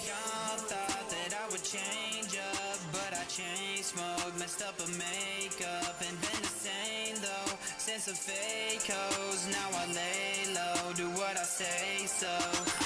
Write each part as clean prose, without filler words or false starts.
y'all thought that I would change up, but I changed, smoke, messed up a makeup, and been the same though, since the fake hoes. Now I lay low, do what I say so.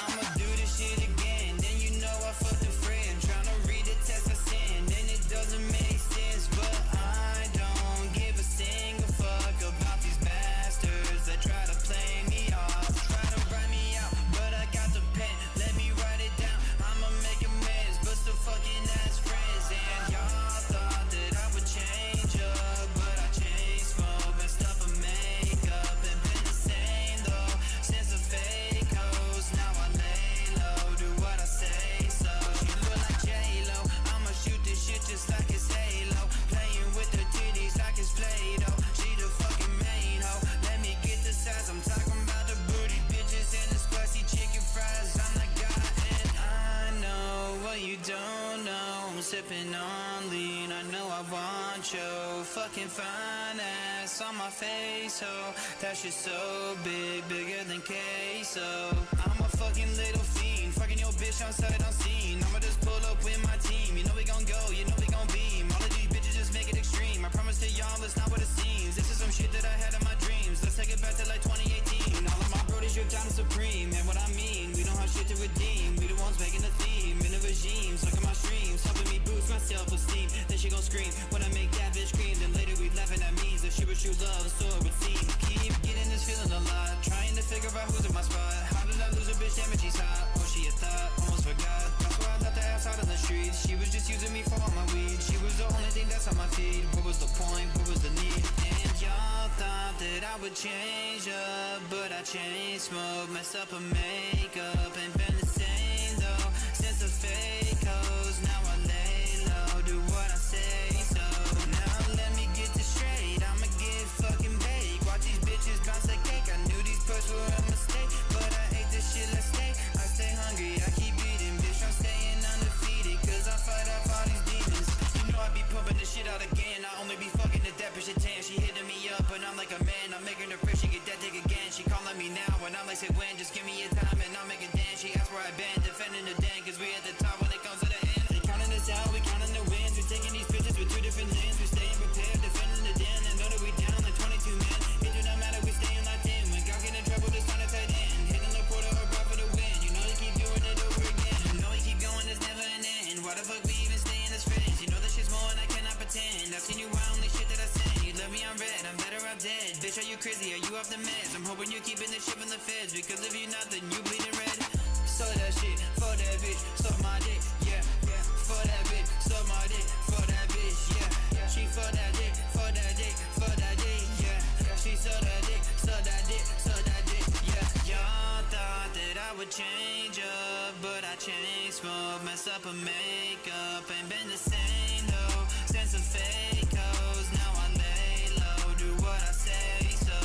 I'ma do this shit again, then you know I fucked a friend, tryna read the text I send, and it doesn't make sense, but I don't give a single fuck about these bastards that try to play me off, try to write me out, but I got the pen, let me write it down, I'ma make amends, but still fucking ass friends. And y'all thought that I would change up, but I changed, smoke, messed up a makeup, and been the same though, since the fake hoes. Now I lay low, do what I say so. She look like J-Lo, I'ma shoot this shit just like it's Halo, playing with the titties like it's Play-Doh. She the fucking main hoe, let me get the size, I'm talking about the booty bitches and the spicy chicken fries. I'm the guy and I know what you don't know, I'm sipping on lean, I know I want your fucking fine ass on my face, ho. That shit so big, bigger than queso. I'm a fucking little fiend, fucking your bitch on sight unseen. I'ma just pull up with my team, you know we gon' go, you know we gon' beam. All of these bitches just make it extreme, I promise to y'all it's not what it seems. This is some shit that I had in my dreams, let's take it back to like 2018. All of my brodies dripped down to Supreme, and what I mean, we don't have shit to redeem. We the ones making the theme, in the regimes, look at my streams, helping me boost my self-esteem. Then she gon' scream, when I make that bitch scream, then later we laugh and that means that she was true love, so it would seem. Keep getting this feeling a lot, trying to figure out who's in my spot. How did I lose a bitch, damn it, she's hot, or she a thought, almost forgot. That's why I left the ass out on the streets, she was just using me for all my weed. She was the only thing that's on my feed, what was the point, what was the need? And y'all thought that I would change up, but I changed, smoke, messed up a makeup, and been the same though, since the fake hoes. Now I lay low, do what I say so. Now let me get this straight, I'ma get fucking baked. Watch these bitches bounce like cake, I knew these perks were a mistake, but I ate this shit, let's stay. I stay hungry, I keep eating, bitch, I'm staying undefeated, cause I fight off all these demons. You know I be pumping this shit out again, I only be fucking the that bitch at 10. She hitting me up and I'm like a man, I'm making her fresh, she get that dick again. She calling me now and I'm like, say when, just give me your time and I'll make a dance. She asked where I been, defending the den, cause we at the top when it comes to the end. They counting us out, we counting the wins, we taking these pictures with two different lens. We staying prepared, defending the den, and know that we down like 22 men. It do not matter, we staying locked in. When God get in trouble, just find a tight end. Hitting the portal or right for the win. You know they keep doing it over again. You know we keep going, there's never an end. Why the fuck we even staying as friends? You know this shit's more and I cannot pretend. I've seen you out, only shit that I send. You love me, I'm red, I'm better, I'm dead. Bitch, are you crazy? Are you off the meds? I'm hoping you're keeping this shit from the feds, because if you're not, then you bleeding red. So that shit, for that bitch, suck my dick, yeah, yeah. For that bitch, suck my dick, for that bitch, yeah, yeah. She for that dick, for that dick, for that dick, yeah, yeah. She suck that dick, suck that dick, suck that dick, yeah. Y'all thought that I would change up, but I changed, smoke, messed up a makeup, ain't been the same though, since the fake hoes. Now I lay low, do what I say so.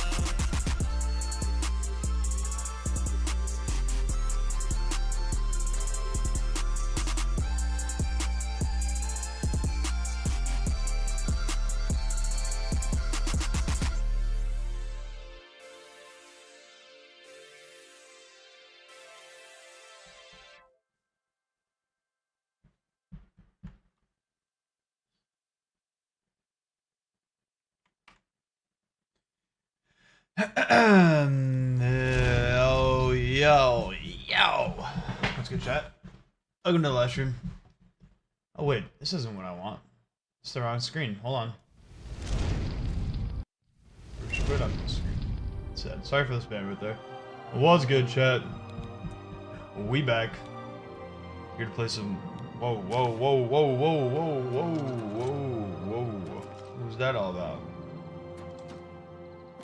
Yo. What's good, chat? Welcome to the live stream. Oh, wait. This isn't what I want. It's the wrong screen. Hold on. We should put it on the screen. Sad. Sorry for the spam right there. What's good, chat? We back. Here to play some... Whoa. What was that all about?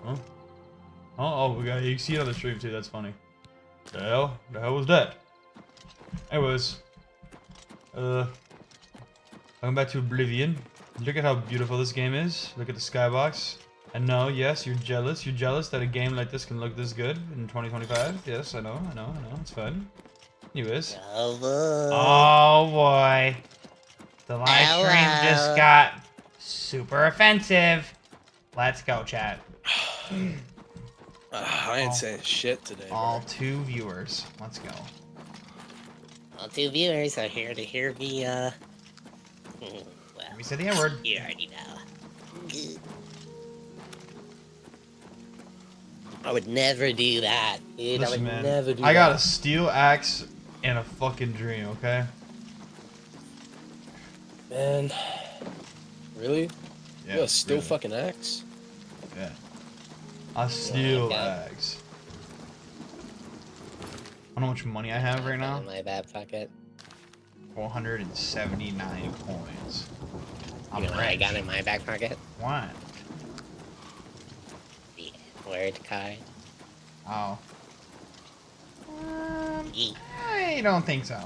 Huh? Oh, we got, you can see it on the stream too, that's funny. The hell was that? Anyways. Welcome back to Oblivion. Look at how beautiful this game is. Look at the skybox. And no, yes, you're jealous. You're jealous that a game like this can look this good in 2025. Yes, I know, it's fun. Anyways. Oh boy. The live stream just got super offensive. Let's go, chat. I ain't saying shit today. All 2 viewers. Let's go. Well, 2 viewers are here to hear me, well, We said the N-word. you already know. I would never do that, dude. I Listen, would man. never do that. I got a steel axe and a fucking dream, okay? Man. Really? Yeah. You got a steel really. fucking axe? Yeah. A steel okay. axe. I don't know how much money I have right now. In my back pocket. 479 coins. I'm You know what I rich. got in my back pocket? What? The word card. Oh. Yeet. I don't think so.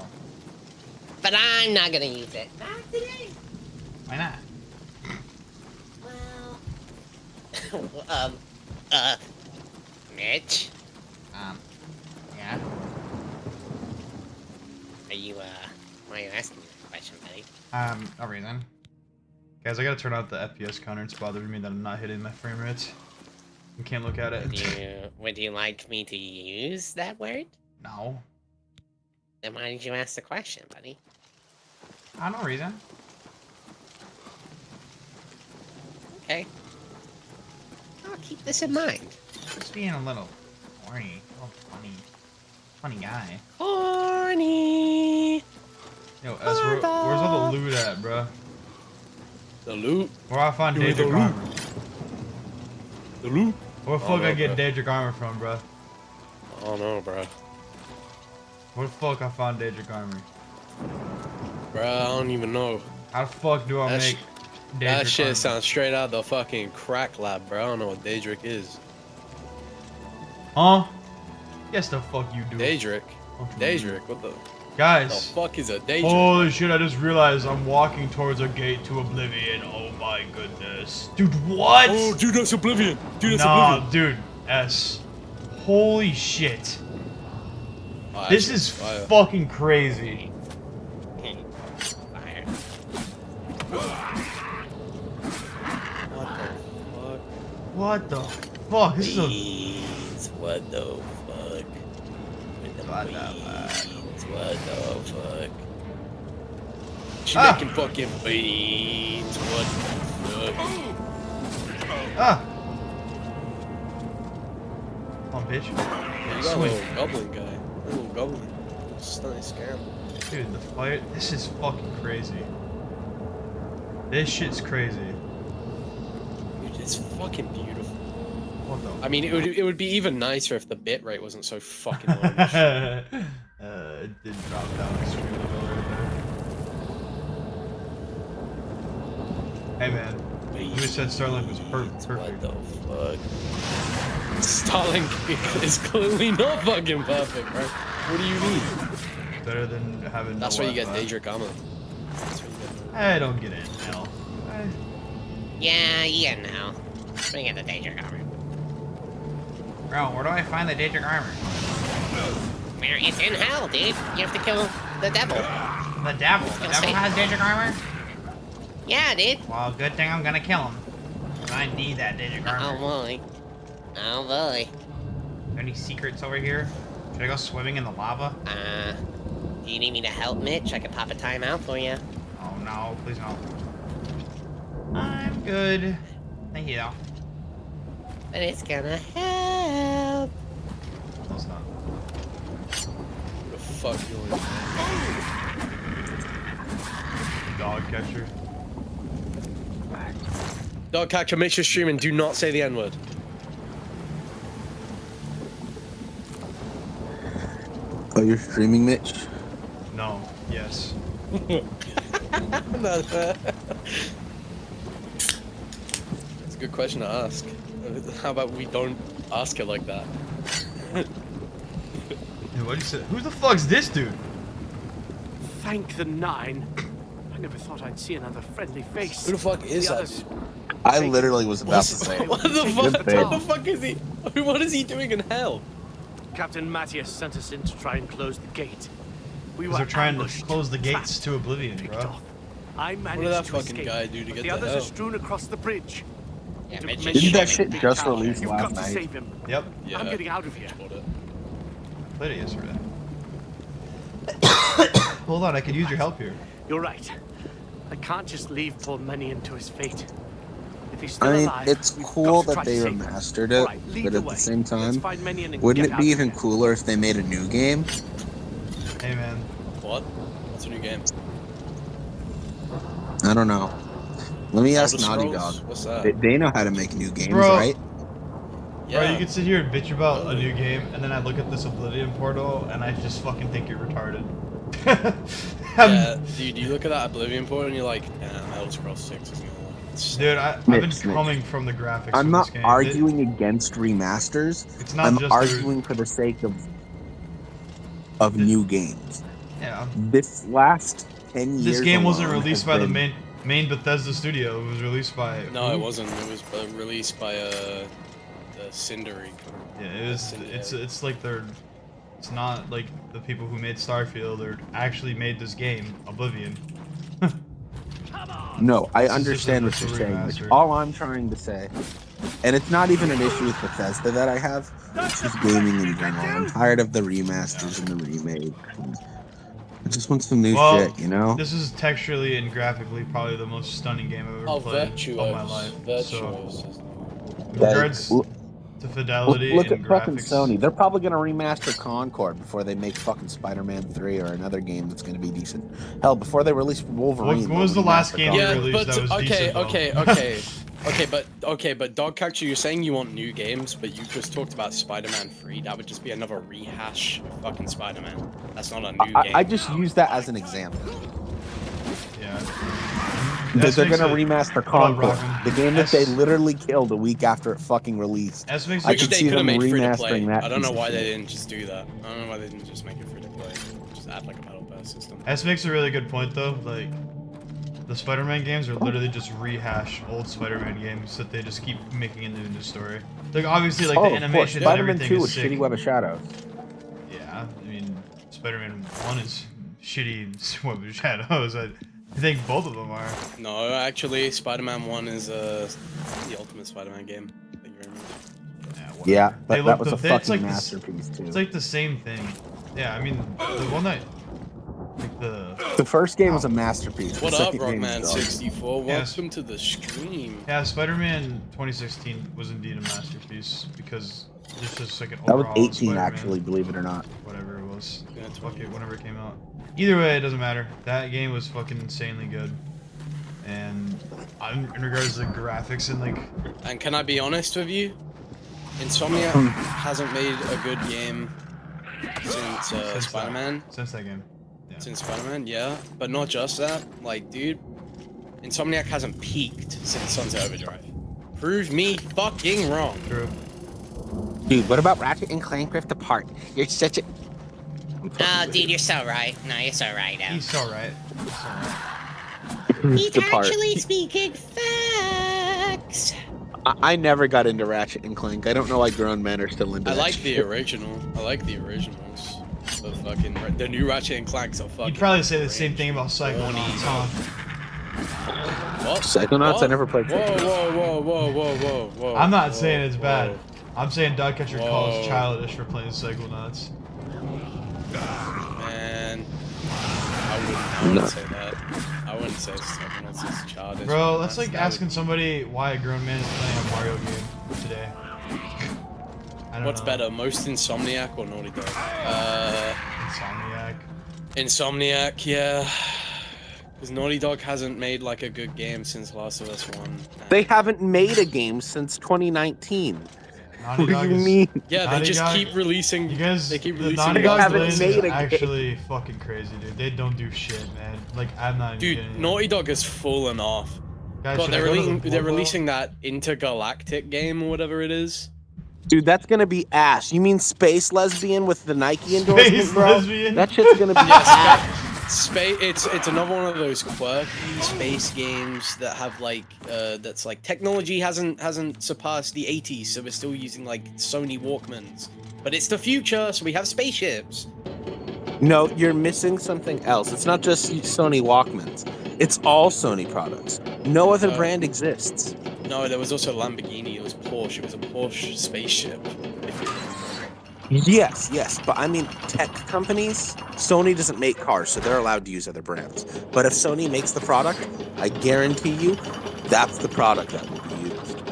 But I'm not gonna use it. Not today. Why not? Well, Mitch, Yeah. are you, why are you asking me that question, buddy? No reason. Guys, I gotta turn out the FPS counter. It's bothering me that I'm not hitting my frame rates. You can't look at it. Would you like me to use that word? No. Then why did you ask the question, buddy? No reason. Okay. I'll keep this in mind. Just being a little horny. Oh, funny guy. Horny! Yo, S, where's all the loot at, bruh? The loot? Where I find Give me the Daedric loot. armor? The loot? Where the Oh, fuck no, I get bruh. Daedric armor from, bruh? Oh no, bro. Where the fuck I find Daedric armor? Bro, I don't even know. How the fuck do I That make Daedric That shit armor? sounds straight out the fucking crack lab, bro. I don't know what Daedric is. Huh? Yes, the fuck you do. Daedric? Fuck you do. Daedric? What the Guys. fuck is a Daedric? Holy shit, I just realized I'm walking towards a gate to Oblivion. Oh my goodness. Dude, what? Oh, dude, that's Oblivion. Dude, that's Nah, Oblivion. dude. S. Holy shit. Oh, This actually, is fire. fucking crazy. Fire. What the fuck? What the fuck? This is a... Beans, what the fuck? With the What the fuck? beans, what the fuck? She Ah! making fucking beans. What the fuck? Ah! Come on, bitch. Yeah, you got a Swing. little goblin guy. A little goblin. Stunning scam. Dude, the fire... This is fucking crazy. This shit's crazy. Dude, it's fucking beautiful. What the... I mean, it would be even nicer if the bit rate wasn't so fucking low. It did drop down extremely low right there. Hey man, you said Starlink was perfect. What the fuck? Starlink is clearly not fucking perfect, bro. What do you mean? Better than having That's no why you get Wi-Fi. Daedric armor. That's what you get. I don't get it, hell. Yeah, you know. Bring in the danger armor. Bro, where do I find the Daedric armor? Where it's in hell, dude. You have to kill the devil. The devil? The You'll devil see. has Daedric armor? Yeah, dude. Well, good thing I'm gonna kill him. I need that Daedric Oh armor. boy. Oh boy. Any secrets over here? Should I go swimming in the lava? Do you need me to help, Mitch? I could pop a timeout for you. Oh no, please no. I'm good. Thank you though. But it's gonna help. No, it's not. What the fuck you Dog catcher. Dog catcher, make sure streaming. Do not say the N word. Oh, you're streaming, Mitch? No. Yes. That's a good question to ask. How about we don't ask it like that? Hey, what you say? Who the fuck's this dude? Thank the nine. I never thought I'd see another friendly face. Who the fuck is The that? others- I literally was about to What's- say. What the Good fuck? fail. What the fuck is he? What is he doing in hell? Captain Matthias sent us in to try and close the gate. We were Because they're trying to ambushed, close the gates trapped, to Oblivion, picked bro. off. I managed did that to fucking escape, guy do to but get the to others hell? are strewn across the bridge. Yeah, Took Mitch Mitch is Didn't that to shit the big just tower. release You've last got to night? save him. Yep. Yeah, I'm getting out of here. bought it. Played it yesterday. Hold on, I could use your help here. You're right. I can't just leave poor Mannion to his fate. If he's still I mean, alive, it's we've cool got to that try to they save him. remastered All it, right, lead but the at the way. same Let's time, find Mannion and wouldn't get it be out even of here. cooler if they made a new game? Hey man, What? What's a new game? I don't know. Let me ask Elder Naughty Scrolls? Dog. What's that? They know how to make new games, Bro. right? bro, you could sit here and bitch about a Really? new game, and then I look at this Oblivion portal, and I just fucking think you're retarded. Yeah, dude, you look at that Oblivion port and you're like, damn, Elder Scrolls 6 is gonna Dude, I've been Mitch. coming from the graphics I'm of not this game. arguing against remasters. It's not I'm just arguing for the sake of new games. Yeah. This last 10 years This game wasn't alone released has by the been- main Bethesda studio. It was released by. No, who? it wasn't. It was released by the Cindery. Yeah, it was. It's like they're. It's not like the people who made Starfield or actually made this game, Oblivion. No, I This is understand what just a you're saying. remaster. But all I'm trying to say, and it's not even an issue with Bethesda that I have. It's just gaming in general. I'm tired of the remasters and the remakes. I just want some new shit, you know? This is texturally and graphically probably the most stunning game I've ever played all my life. So, in regards to fidelity Look and at fucking graphics, Sony. They're probably gonna remaster Concord before they make fucking Spider-Man 3 or another game that's gonna be decent. Hell, before they release Wolverine. What was they'll the last remaster game Concord. you Yeah, released but that was decent, but Dogcatcher, you're saying you want new games, but you just talked about Spider-Man 3. That would just be another rehash of fucking Spider-Man. That's not a new game. I just use that as an example. Yeah. They're gonna remaster Concord, Rockman. the game that they literally killed a week after it fucking released. S makes I a Which could they see could have them made free to play. remastering that I don't know piece of why they shit. didn't just do that. I don't know why they didn't just make it free to play. Just add like a battle pass system. S makes a really good point though. Like, the Spider-Man games are literally just rehash old Spider-Man games that they just keep making into a new story. Like, obviously, like Oh, the of course. animation and Spider-Man everything 2 is was sick. Shitty Web of Shadows. Yeah, I mean, Spider-Man 1 is shitty Web of Shadows. I think both of them are. No, actually, Spider-Man 1 is the ultimate Spider-Man game. Thank you very much. whatever. Yeah, They that look was a it's fucking like masterpiece too. It's like the same thing. Yeah, I mean, the one that, like The first game was a masterpiece. The What up, second game Rockman was dog. 64? Yes. Welcome to the stream. Yeah, Spider-Man 2016 was indeed a masterpiece because it's just like an That was overall 18 Spider-Man, actually, believe it or not. whatever it was. Yeah, it's Fuck it, 20. whenever it came out. Either way, it doesn't matter. That game was fucking insanely good. And in regards to the graphics and like, And can I be honest with you? Insomniac hasn't made a good game since Since Spider-Man. since that game. Yeah. Since Spider-Man, yeah. But not just that. Like, dude, Insomniac hasn't peaked since Sunset Overdrive. Prove me fucking wrong. True. Dude, what about Ratchet and Clank Rift Apart? You're such a... Oh, dude, you're so right. No, you're so right, Al. He's alright. He's Apart. actually speaking facts. I never got into Ratchet and Clank. I don't know why grown men are still into I that like the shit. original. I like the originals. The new Ratchet and Clanks are fucking. You'd probably say the same thing about Psychonauts, huh? What? Psychonauts? What? I never played Whoa, Psychonauts. whoa. I'm not whoa, saying it's bad. whoa. I'm saying Dogcatcher calls Whoa. childish for playing Psychonauts. Man, I wouldn't say that. I wouldn't say Psychonauts is childish. Bro, that's like That asking would- somebody why a grown man is playing a Mario game today. I don't What's know. better, most Insomniac or Naughty Dog? Insomniac. Insomniac, yeah. Because Naughty Dog hasn't made like a good game since Last of Us 1. They haven't made a game since 2019. Naughty What do Dog you is, mean? Yeah, they Naughty just Dog- keep releasing. You guys, They keep the releasing. Naughty They Dog's haven't lane made is a game. actually fucking crazy, dude. They don't do shit, man. Like, I'm not even Dude, kidding you. Naughty Dog has fallen off. Guys, God, should they're I go to the releasing, they're Portal? releasing that intergalactic game or whatever it is. Dude, that's gonna be ass. You mean Space Lesbian with the Nike endorsement, Space bro? Lesbian? That shit's gonna be Yes, ass. Space. It's another one of those quirky space games that have like that's like technology hasn't surpassed the 80s, so we're still using like Sony Walkmans. But it's the future, so we have spaceships. No, you're missing something else. It's not just Sony Walkmans. It's all Sony products. No other brand exists. No, there was also Lamborghini. It was Porsche. It was a Porsche spaceship. If you remember. Yes, but I mean, tech companies, Sony doesn't make cars, so they're allowed to use other brands. But if Sony makes the product, I guarantee you, that's the product that will be used.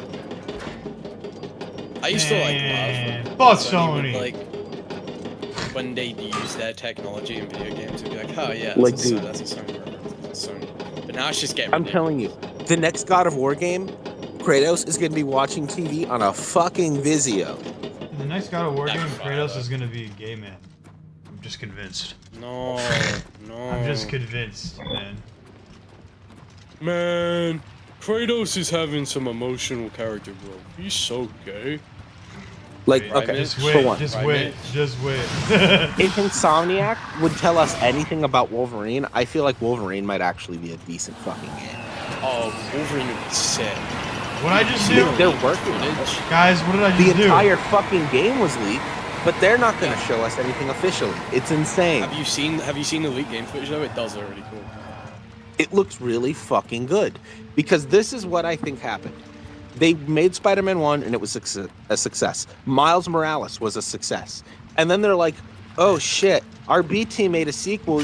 I used to like Man, love fuck Sony Sony. would, like when they use their technology in video games, it'd be like, oh yeah, Like, that's a dude. Sony reference, that's a Sony. But now it's just getting I'm telling you, the next God of War game, Kratos is going to be watching TV on a fucking Vizio. The next God of War That'd game, be fire, Kratos though. is gonna be a gay man. I'm just convinced. No, I'm just convinced, man. Man, Kratos is having some emotional character growth. He's so gay. Like, Wait, okay, just for wait, one, just right, wait, mate? just wait. if Insomniac would tell us anything about Wolverine, I feel like Wolverine might actually be a decent fucking game. Oh, Wolverine would be sick. What I just do, They're working on it. guys? What did I The just do? entire fucking game was leaked, but they're not going to show us anything officially. It's insane. Have you seen the leaked game footage though? It does look really cool. It looks really fucking good. Because this is what I think happened. They made Spider-Man 1 and it was a success. Miles Morales was a success. And then they're like, oh shit, our B team made a sequel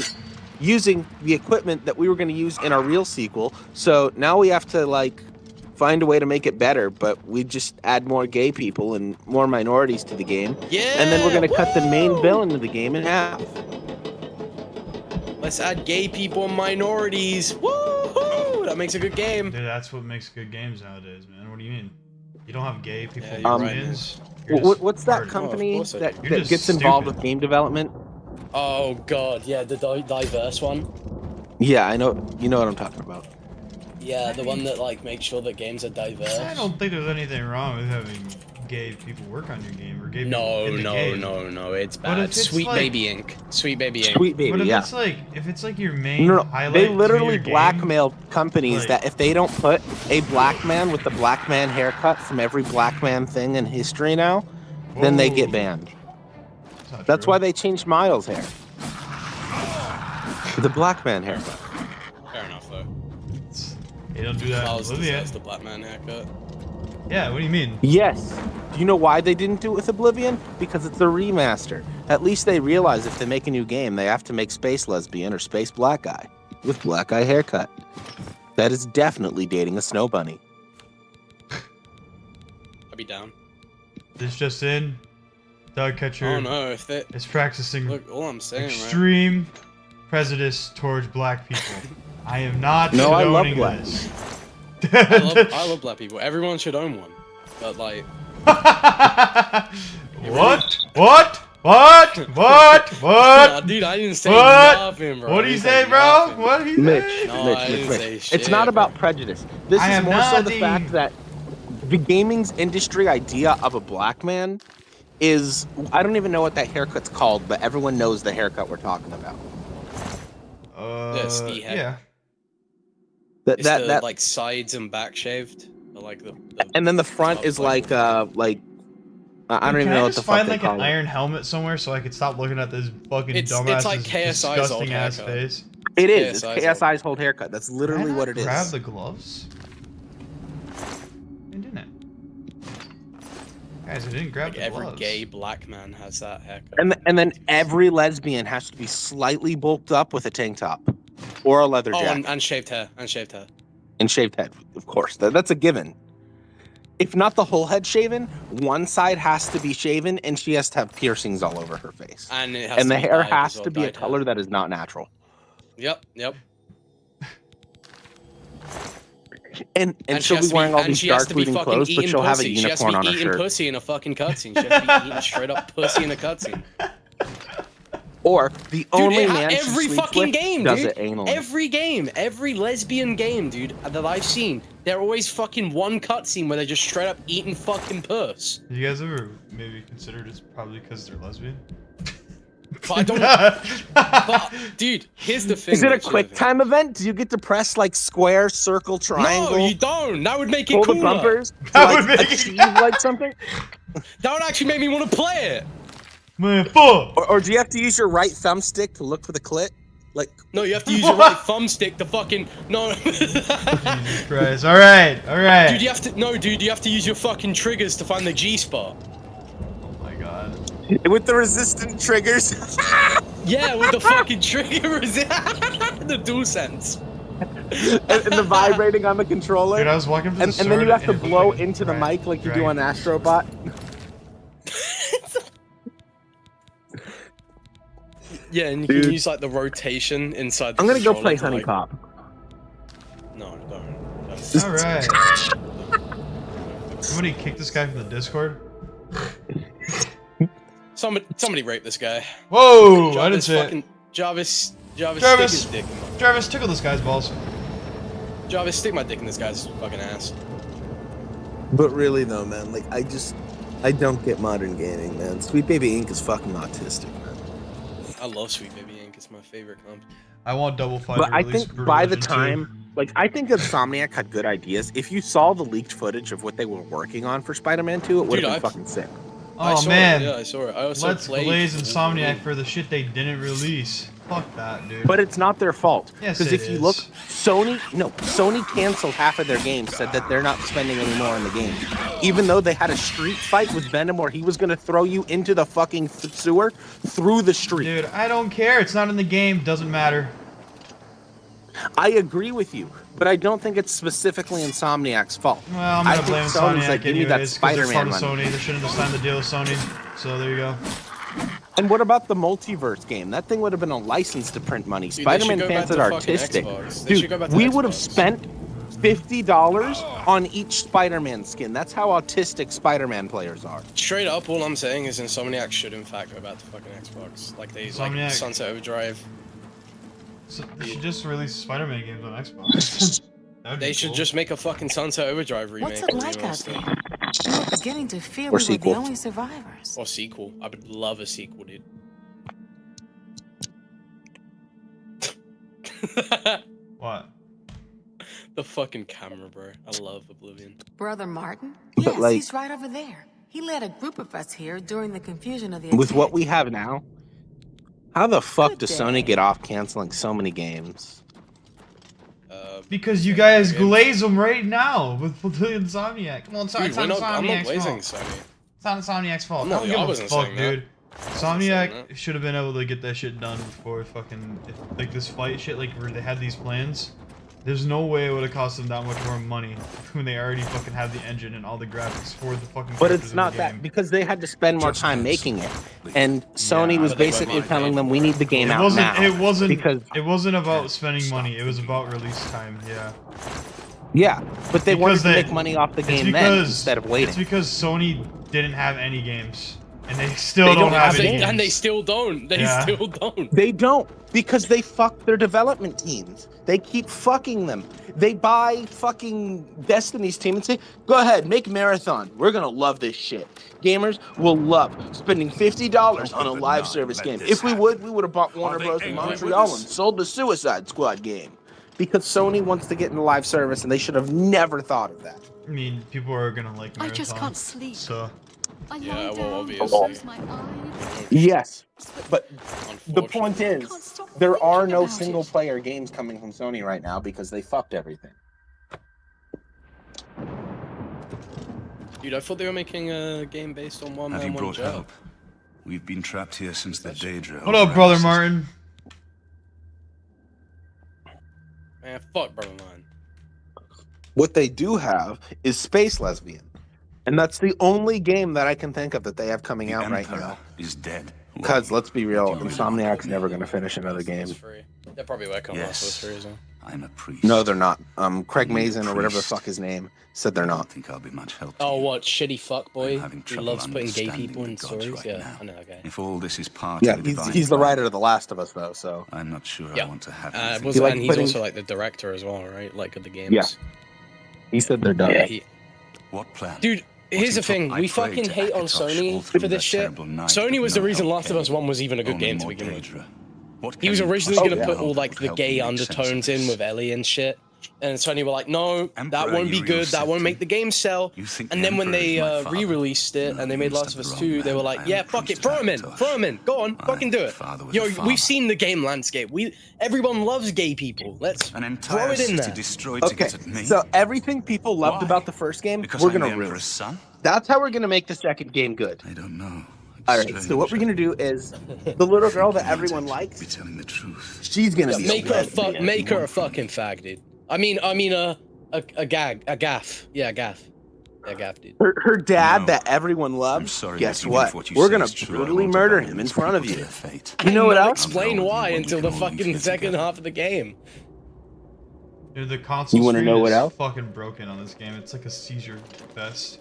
using the equipment that we were going to use in our real sequel. So now we have to like find a way to make it better, but we just add more gay people and more minorities to the game. Yeah. And then we're going to cut the main villain of the game in half. Let's add gay people and minorities. Woohoo! That makes a good game. Dude, that's what makes good games nowadays, man. What do you mean? You don't have gay people Yeah, in you're right, games? You're just What's that retarded. company course I that, You're that just gets involved stupid. with game development? Oh god, yeah, the diverse one. Yeah, I know. You know what I'm talking about. Yeah, the one that like makes sure that games are diverse. I don't think there's anything wrong with having gay people work on your game or gay people No, in the game. no, it's But bad. if it's Sweet like- Baby Inc. Sweet Baby Inc. Sweet But baby, if yeah. it's like your main No, highlight they to literally your game, blackmail companies like- that if they don't put a black man with the black man haircut from every black man thing in history now, then they get Whoa. banned. not That's true. why they changed Miles' hair. The black man haircut. Fair enough though. They don't do that in Miles Oblivion. deserves the black man haircut. Yeah, what do you mean? Yes. Do you know why they didn't do it with Oblivion? Because it's a remaster. At least they realize if they make a new game, they have to make space lesbian or space black guy with black eye haircut. That is definitely dating a snow bunny. I'd be down. This just in. Doug Catcher Oh no, if they is practicing look, all I'm saying, right? extreme prejudice towards black people. I am not No, I love condoning black. this. I love black people. Everyone should own one. But like, What? What? What? nah, dude, I didn't say What? nothing, bro. What do I you didn't say, bro? nothing. What do you Mitch, say? No, Mitch, I Mitch, didn't Mitch. say It's shit, not about bro. prejudice. This I is am more so the nothing. fact that the gaming's industry idea of a black man is, I don't even know what that haircut's called, but everyone knows the haircut we're talking about. It's the head. Yeah. That It's that the that like sides and back shaved. Like the and then the front is like I don't even know what the fuck find they like call an it. iron helmet somewhere so I could stop looking at this fucking It's dumbass like KSI's old disgusting ass haircut. face. It is. It's KSI's KSI's whole haircut. That's literally Did I what not it is. grab the gloves? I didn't. Guys, I didn't grab like the every gloves. gay black man has that haircut. And then every lesbian has to be slightly bulked up with a tank top or a leather Oh, jacket and shaved hair. And shaved hair. and shaved head, of course. That's a given. If not the whole head shaven, one side has to be shaven, and she has to have piercings all over her face. And it has And to the be hair dyed has as well, to be a dyed hair. color that is not natural. Yep. And she she'll has be to wearing all and these she has dark to be bleeding fucking clothes, but eating she'll have a pussy. She has to unicorn be on her eating shirt. pussy in a fucking cutscene. She has to be eating straight up pussy in a cutscene. Or the Dude, only it man she every sleeps fucking with game, does dude. it anally. Every game, every lesbian game, dude, that I've seen, they're always fucking one cutscene where they're just straight up eating fucking puss. You guys ever maybe considered it's probably because they're lesbian? But I don't. But, dude, here's the thing. Is it a Mitch, quick time event? Do you get to press like square, circle, triangle? No, you don't. That would make it pull cooler. the bumpers to That like would make it- achieve like something? That would actually make me want to play it. Man, fuck! Or do you have to use your right thumbstick to look for the clit? Like, No, you have to use your right thumbstick to fucking no. Jesus Christ. Alright, alright. Dude, you have to use your fucking triggers to find the G spot. Oh my god. With the resistant triggers. Yeah, with the fucking trigger, the DualSense. and the vibrating on the controller. Dude, I was walking for the and then you sword have to it looked blow like a into the drag- mic like you do dragon. on Astrobot. Yeah, and you Dude. can use like the rotation inside the I'm gonna go controller play to, Honey like- Cop. No, don't. All right. Somebody kick this guy from the Discord. Somebody rape this guy. Whoa! I didn't say it. fucking Jarvis, Jarvis. stick his dick in my Jarvis, tickle this guy's balls. Jarvis, stick my dick in this guy's fucking ass. But really though, man, like I don't get modern gaming, man. Sweet Baby Inc. is fucking autistic, man. I love Sweet Baby Inc. It's my favorite company. I want Double Five. But to I release think Brutal by the Legend 2. time, like, I think Insomniac had good ideas. If you saw the leaked footage of what they were working on for Spider-Man 2, it would have been fucking sick. I Oh saw man, it, yeah, I saw it. I also let's played blaze Insomniac for the shit they didn't release. Fuck that, dude. But it's not their fault. Yes, Because it if you is. look, Sony canceled half of their games, said that they're not spending any more on the game. Even though they had a street fight with Venom where he was going to throw you into the fucking sewer through the street. Dude, I don't care. It's not in the game. Doesn't matter. I agree with you, but I don't think it's specifically Insomniac's fault. Well, I'm I gonna think blame Sony's Insomniac like, give me that anyways, because they're part Spider-Man of money. Sony. They shouldn't have signed the deal with Sony. So there you go. And what about the multiverse game? That thing would have been a license to print money. Dude, they Spider-Man should go fans back are to fucking artistic. Xbox. They should go back Dude, to we would have Xbox. spent $50 on each Spider-Man skin. That's how autistic Spider-Man players are. Straight up, all I'm saying is Insomniac should in fact go back to fucking Xbox. Like they like Insomniac. Sunset Overdrive. So they should just release Spider-Man games on Xbox. That'd be They should cool. just make a fucking Sunset Overdrive remake. What's it or like out remaster. there? We're beginning to fear Or we were sequel. the only survivors. Or sequel. I would love a sequel, dude. What? The fucking camera, bro. I love Oblivion. Brother Martin? But, Yes, like- he's right over there. He led a group of us here during the confusion of the With attack. what we have now, how the fuck Good does day. Sony get off canceling so many games? Because you guys glaze them right now with Insomniac. Come on, sorry, Dude, it's not I'm not Insomniac's blazing fault. Sony. It's not Insomniac's fault. I'm not- I don't give I a wasn't fuck, saying that. dude. saying Insomniac should have been able to get that shit done before fucking like this fight shit. Like where they had these plans. There's no way it would have cost them that much more money when they already fucking have the engine and all the graphics for the fucking. But characters it's in not the that game. because they had to spend more time making it, and Sony Yeah, was but they basically won't telling mind them we need the game It out wasn't. now. It wasn't. because It wasn't about spending money. It was about release time. Yeah. yeah, but they wanted Because to they- make money off the It's game then because instead of waiting. It's because Sony didn't have any games, and they still They don't don't have have any it. games. And they still don't. They Yeah. still don't. They don't because they fuck their development teams. They keep fucking them. They buy fucking Destiny's team and say, "Go ahead, make Marathon. We're gonna love this shit. Gamers will love spending $50 on a live service game. If we would have bought Warner Bros. in Montreal and sold the Suicide Squad game." Because Sony wants to get into live service, and they should have never thought of that. I mean, people are gonna like I Marathon. just can't sleep. So I Yeah, lie well, down, obviously. close my eyes. Yes, but the point Unfortunately. is, Can't stop there are thinking no about it. single-player games coming from Sony right now because they fucked everything. Dude, I thought they were making a game based on one Have man, you one brought job. help? We've been trapped here since the Daedra. what up, brother Martin? Man, fuck brother mine. What they do have is Space Lesbian. And that's the only game that I can think of that they have coming out right now. Is dead. Because, let's be real, Insomniac's never going to finish another It's game. free. They're probably working on Yes. Last of Us 3 as well. I'm a priest. No, they're not. Craig Mazin, or whatever the fuck his name, said they're I don't not. think I'll be much help to Oh, you. what shitty fuck boy I'm having who trouble loves putting gay understanding people the in gods stories? right Yeah, now. I know that guy. If all this is part Yeah, of the divine he's the plan, writer of The Last of Us, though, so. I'm not sure Yeah. I want to have Was, anything He to like and he's putting- also like the director as well, right? Like of the games. Yeah. He said they're done. Yeah, What plan? Dude, here's the What thing. if I We pray fucking to hate on Akatosh all Sony through for this that shit. terrible night, Sony but was the no reason help Last of Us came. 1 was even a good Only game to more begin with. Daedra. What He can was you originally possibly going to put know all that like would the help gay me make sense of undertones in this? with Ellie and shit. And Sony were like, no, that Emperor won't be good. That won't make the game sell. You think And the then when Emperor they is my father? re-released it No, and they you made must Last of have Us the 2, wrong they were man. like, I am yeah, the fuck it, Prince throw him in, Akatosh. throw him in. Go on, My fucking do it. father was Yo, a we've farmer. seen the game landscape. Everyone loves gay people. Let's An throw entire it in city there. destroyed to Okay, get at me. so everything people loved Why? about the first game, Because we're I'm going the to ruin. Emperor's son? That's how we're going to make the second game good. I don't know. All right, so what we're gonna do is the little girl that everyone Be likes, telling the truth. she's gonna Yeah, be make her a lesbian. make her a fucking fag, dude. I mean a gaff. Yeah, gaff. Yeah, gaff, dude. Her dad No. that everyone I'm loves. sorry, Guess but even what? if what you We're say gonna is true, I brutally won't murder abandon him in these front of people to you. their fate. You know what I'll else? explain I'm why telling you, until we the can all fucking leave here second together. half of the game. Dude, the console You wanna screen know what is else? fucking broken on this game. It's like a seizure fest.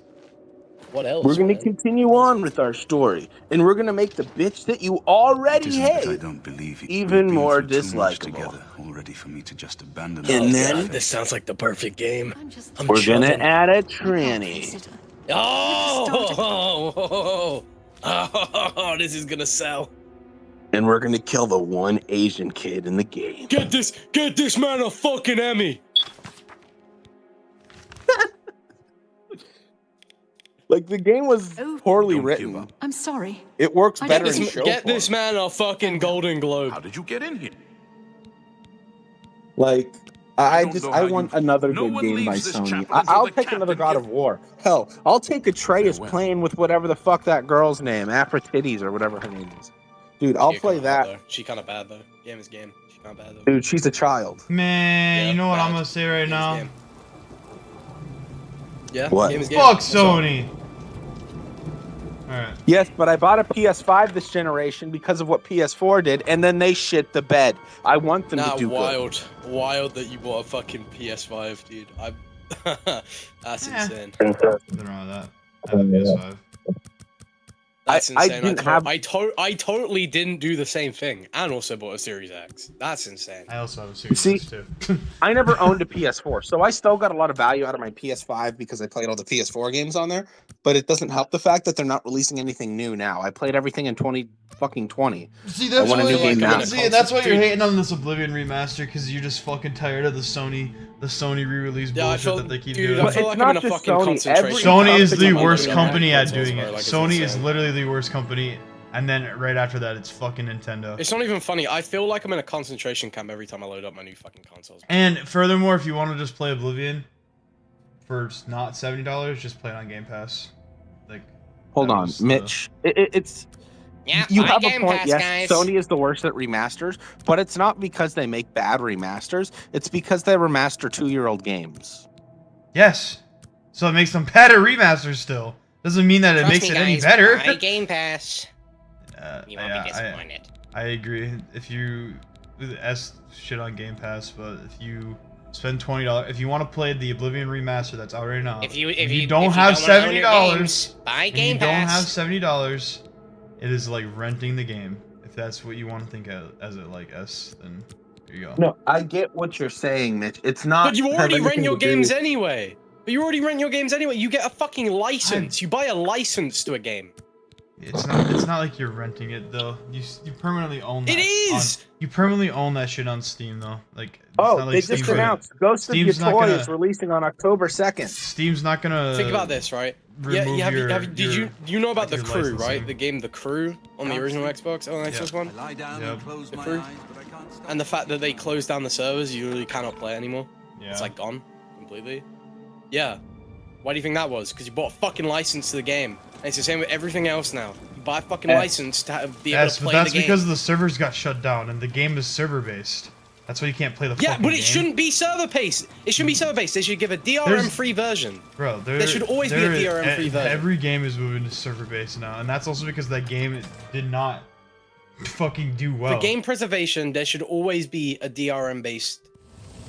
What else? We're gonna man? continue on with our story, and we're gonna make the bitch that you It already isn't that I hate don't believe you. even We've been more through too much dislikable. together already for me to just abandon And her to then- their God, this fate. sounds like the perfect game. I'm We're gonna chugging. add a I can't face tranny. it. Oh, this is gonna sell. And we're gonna kill the one Asian kid in the game. Get this man a fucking Emmy. Like the game was Oh. poorly Don't give written. up. I'm sorry. It works I better get in this- show Get form. this man a fucking Golden Globe. How did you get in here? Like I I don't just know I how want you- another No good one game by leaves this Sony. chapel until I'll the take another captain God of War. Hell, I'll take Atreus Farewell. playing with whatever the fuck that girl's name, Aphrodite or whatever her name is. Dude, I'll Yeah, play kinda hot, that. though. She kind of bad though. Game is game. She kind of bad though. Dude, she's a child. Man, Yeah, you know what bad. I'm gonna say right Game is now? game. Yeah. What? Game is game. Fuck What's up? Sony. Alright. Yes, but I bought a PS5 this generation because of what PS4 did, and then they shit the bed. I want them Nah, to do wild that you bought a fucking PS5, dude. That's Yeah. insane. good. Nothing wrong with that. I have a PS5. That's I insane. didn't have- I totally didn't do the same thing, and also bought a Series X. That's insane. I also have a Series See- X too. I never owned a PS4, so I still got a lot of value out of my PS5 because I played all the PS4 games on there. But it doesn't help the fact that they're not releasing anything new now. I played everything in 2020. See, that's that's why- why. game now. See, that's why you're Dude. hating on this Oblivion remaster because you're just fucking tired of the Sony re-release Yeah, I bullshit feel, that they keep dude, doing. I But feel it's like not I'm in a just fucking Sony. concentration. Every Sony is company the on worst the company at consoles, doing bro, it. like, it's Sony is insane. literally the worst company, and then right after that, it's fucking Nintendo. It's not even funny. I feel like I'm in a concentration camp every time I load up my new fucking consoles. And furthermore, if you want to just play Oblivion for not $70, just play it on Game Pass. Like, Hold that on, was the- Mitch. It's Yeah, you buy have a Game point. Pass, Yes, guys. Sony is the worst at remasters, but it's not because they make bad remasters. It's because they remaster 2-year-old games. Yes. So it makes them better remasters still. Doesn't mean that it Trust makes me, it any guys, better. Buy Game Pass. You won't yeah, be disappointed. I agree. If you S shit on Game Pass, but if you spend $20, if you want to play the Oblivion remaster that's out right now, If you don't if have you don't wanna own $70, your games, buy and Game you don't have Pass. $70, it is like renting the game. If that's what you want to think of as it like S, then there you go. No, I get what you're saying, Mitch. It's not. But you have already rent anything your to do- games anyway. You get a fucking license. You buy a license to a game. It's not like you're renting it though. You permanently own that. It is! You permanently own that shit on Steam though. Like it's Oh, not like they just Steam's announced Ghost of Steam's not Yatoi gonna- is releasing on October 2nd. Steam's not gonna Think about this, right? Yeah, remove your- you know about your The Crew, right? licensing. The game The Crew on the original Xbox, on the Xbox One? I lie down Yep. and close The my Crew. eyes, but I can't stop. And the fact that they closed down the servers, you really cannot play anymore. Yeah. It's like gone completely. Yeah. Why do you think that was? Because you bought a fucking license to the game. And it's the same with everything else now. You buy a fucking license to be able Yes, to but play that's the game. because the servers got shut down and the game is server based. That's why you can't play the Yeah, fucking but game. it shouldn't be server based. It shouldn't be server based. They should give a DRM free version. Bro, There should always be a DRM-free version. Every game is moving to server based now, and that's also because that game did not fucking do well. For game preservation, there should always be a DRM based.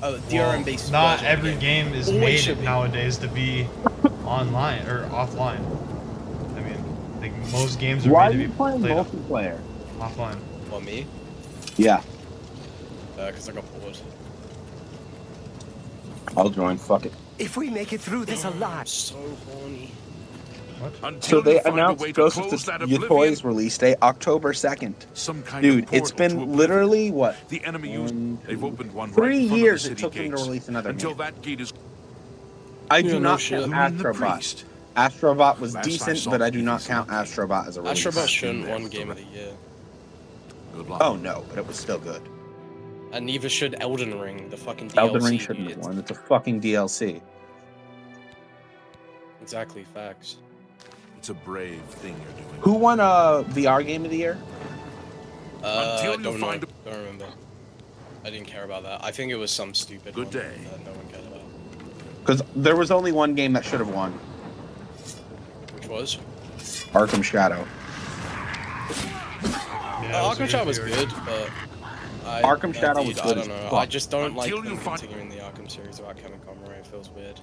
DRM based. Not version of the every game is Always should made be. nowadays to be online or offline. I mean, like most games are Why are made to you be playing played multiplayer? offline. Or me? Yeah, Because I got bored. I'll join. Fuck it. If we make it through this I'm alive, so horny. Until So they you find a announced way to Ghost of close that Yatoi's Oblivion, release date, October 2nd. some kind Dude, of it's portal to been Oblivion. literally, what, The enemy used. They've opened one 3 right in front years of it the took city them to gates. release another Until game. that gate is. I Yeah, do no not shit. count Who in the Astrobot. priest? Astrobot was Last I decent, saw but I do it not was count something. Astrobot as a release. Astrobot shouldn't there won with Game the of the Year. Good luck. Oh no, but it was still good. And neither should Elden Ring, the fucking DLC. Elden Ring dude. shouldn't have It's- won. It's a fucking DLC. Exactly, facts. It's a brave thing you're doing. Who won VR Game of the Year? Until you don't know. find a- Don't remember. I didn't care about that. I think it was some stupid Good one day. that no one cared about. Because there was only one game that should have won. Which was? Arkham Shadow. Arkham Shadow was good, but Arkham Shadow was good I as don't know. fuck. I just don't like Until them you find- continuing the Arkham series about Kevin Conroy. It feels weird.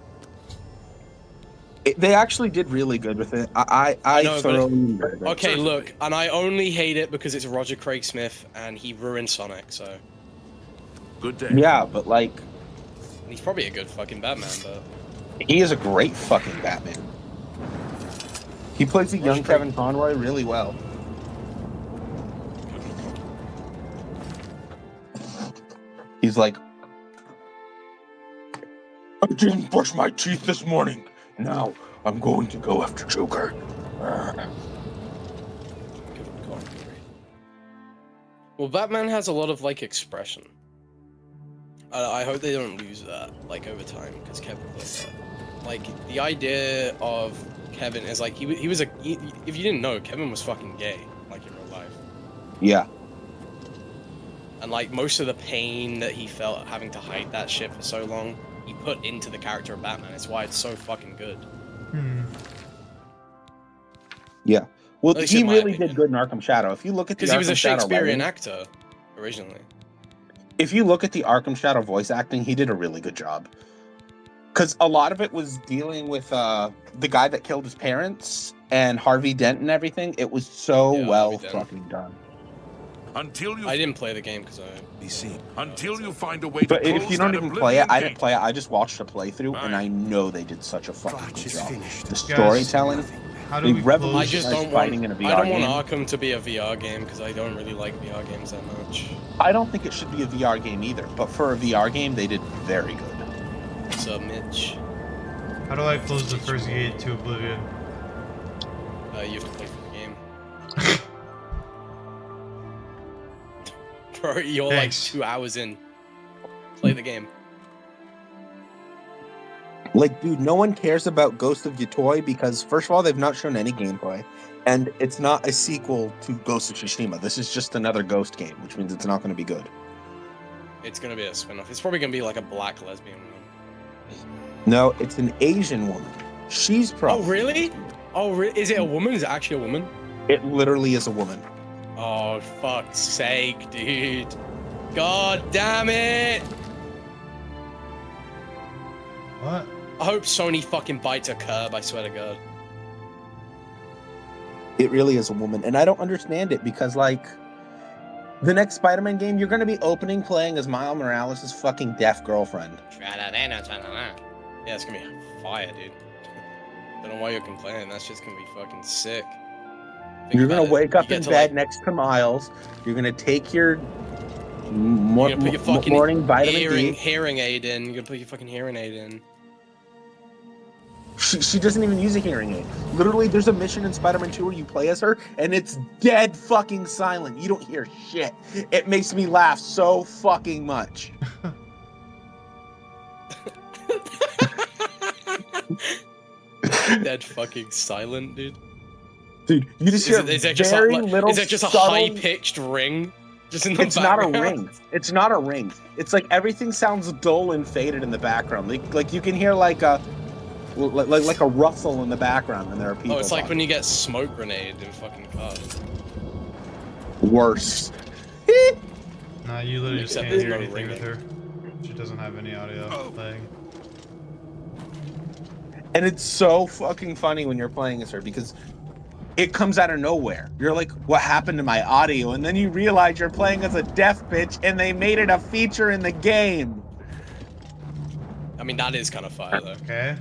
They actually did really good with it. I know, but thoroughly enjoyed it. Okay, look, and I only hate it because it's Roger Craig Smith and he ruined Sonic, so Good day. Yeah, but like, he's probably a good fucking Batman, but he is a great fucking Batman. He plays the young Kevin Conroy really well. He's like, I didn't brush my teeth this morning. Now I'm going to go after Joker. well, Batman has a lot of like expression. I hope they don't lose that like over time because Kevin plays that. Like the idea of Kevin is like he was if you didn't know, Kevin was fucking gay like in real life. Yeah. And like most of the pain that he felt having to hide that shit for so long, he put into the character of Batman. It's why it's so fucking good. Yeah. Well, At least he in my really opinion. did good in Arkham Shadow. If you look at the Because he was a Arkham Shadow Shakespearean writing- actor originally. if you look at the Arkham Shadow voice acting, he did a really good job. Because a lot of it was dealing with the guy that killed his parents and Harvey Dent and everything. It was so Yeah, well Harvey Dent. fucking done. Until you I didn't play the game because I. be seen. Until you find a way to But if close you don't that even play it, Oblivion I didn't gate. play it. I just watched a playthrough, and I Fine. know they did such a fucking good job. The Guys, storytelling, How do the we I revolution just close? don't want. fighting in a VR I don't game. want Arkham to be a VR game because I don't really like VR games that much. I don't think it should be a VR game either. But for a VR game, they did very good. So Mitch, How do I close the first gate to Oblivion? you have to play for the game. Bro, you're Thanks. like 2 hours in. Play the game. Like, dude, no one cares about Ghost of Yotoi because, first of all, they've not shown any gameplay. And it's not a sequel to Ghost of Tsushima. This is just another Ghost game, which means it's not going to be good. It's gonna be a spin-off. It's probably gonna be like a black lesbian one. No, it's an Asian woman. She's Oh probably... really? Oh, is it a woman? Is it actually a woman? It literally is a woman. Oh fuck's sake, dude! God damn it! What? I hope Sony fucking bites a curb. I swear to God. It really is a woman. And I don't understand it because, like, the next Spider-Man game, you're going to be opening playing as Miles Morales' fucking deaf girlfriend. Yeah, it's gonna be fire, dude. Don't know why you're complaining. That's just gonna be fucking sick. Think You're going about to it. wake up You in get bed to, like, next to Miles. You're going to take your You're gonna put your fucking morning vitamin D. hearing aid in. You're gonna put your fucking hearing aid in. She doesn't even use a hearing aid. Literally, there's a mission in Spider-Man 2 where you play as her, and it's dead fucking silent. You don't hear shit. It makes me laugh so fucking much. Dead fucking silent, dude. Dude, you just hear Is it just very like, little is it just a subtle... high-pitched ring? Just in the It's not a background? ring. It's not a ring. It's like everything sounds dull and faded in the background. Like you can hear like a rustle in the background when there are people. Oh, it's like when talking. you get smoke grenade in fucking cars. Worse. Nah, you literally just Except can't there's hear no anything with ringing. her. She doesn't have any audio playing. And it's so fucking funny when you're playing as her because it comes out of nowhere. You're like, what happened to my audio? And then you realize you're playing as a deaf bitch and they made it a feature in the game. I mean, that is kind of fire, though. Okay.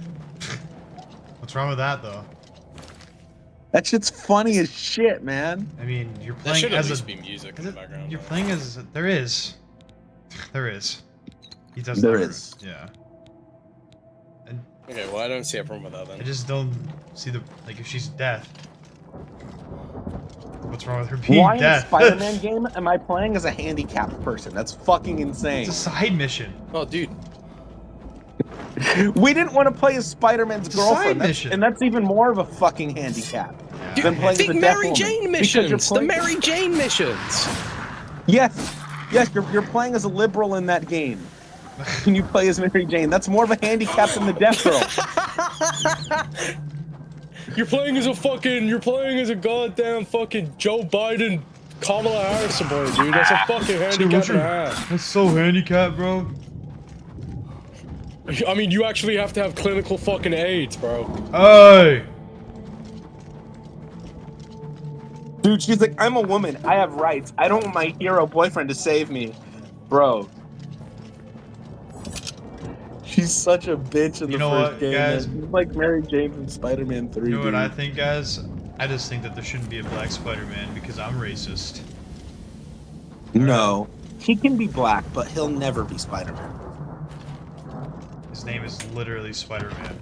What's wrong with that, though? That shit's funny as shit, man. I mean, you're There playing should at as least a. be music in Is the it, background. you're though. playing as. There is. There is. He does. There that. is. Yeah. Okay, well, I don't see a problem with that I then. just don't see the like if she's deaf. What's wrong with her being Why in a deaf? Spider-Man game am I playing as a handicapped person? That's fucking insane. It's a side mission. Oh, dude. We didn't want to play as Spider-Man's It's a side girlfriend, mission. and that's even more of a fucking handicap Dude, than playing as think a deaf Mary woman. Jane Because you're missions. The playing- Mary Jane missions. Yes, you're playing as a liberal in that game. Can you play as Mary Jane? That's more of a handicap than the deaf girl. You're playing as a goddamn fucking Joe Biden, Kamala Harris boy, dude. That's a fucking handicap and a half. That's so handicapped, bro. I mean, you actually have to have clinical fucking AIDS, bro. Hey! Dude, she's like, I'm a woman. I have rights. I don't want my hero boyfriend to save me. Bro. She's such a bitch in You the know first what, game. guys? Man. She's like Mary Jane from Spider-Man 3. You know what dude. I think, guys? I just think that there shouldn't be a black Spider-Man because I'm racist. No. He can be black, but he'll never be Spider-Man. His name is literally Spider-Man.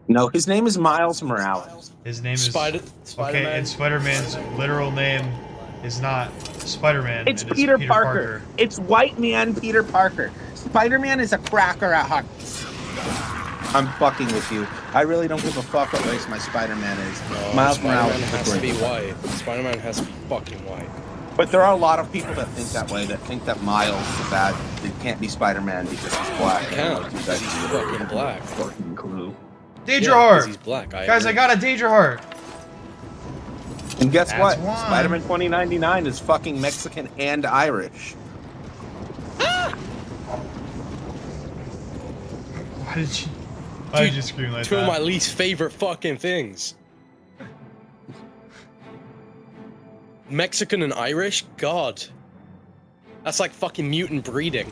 No, his name is Miles Morales. His name is... Spider-Man. Okay, and Spider-Man's literal name is not Spider-Man. It's it is Peter Parker. It's white man Peter Parker. Spider-Man is a cracker at heart. I'm fucking with you. I really don't give a fuck what race my Spider-Man is. Miles Morales Spider-Man is has to be great. white. Spider-Man has to be fucking white. But there are a lot of people that think that way, that think that Miles is bad. It can't be Spider-Man because he's black. He can't, because he's fucking black. Fucking clue. Danger Yeah, 'cause Heart! he's black. Guys, I got a Danger Heart! And guess That's what? one. Spider-Man 2099 is fucking Mexican and Irish. Why did you scream like Two that? of my least favorite fucking things. Mexican and Irish? God. That's like fucking mutant breeding.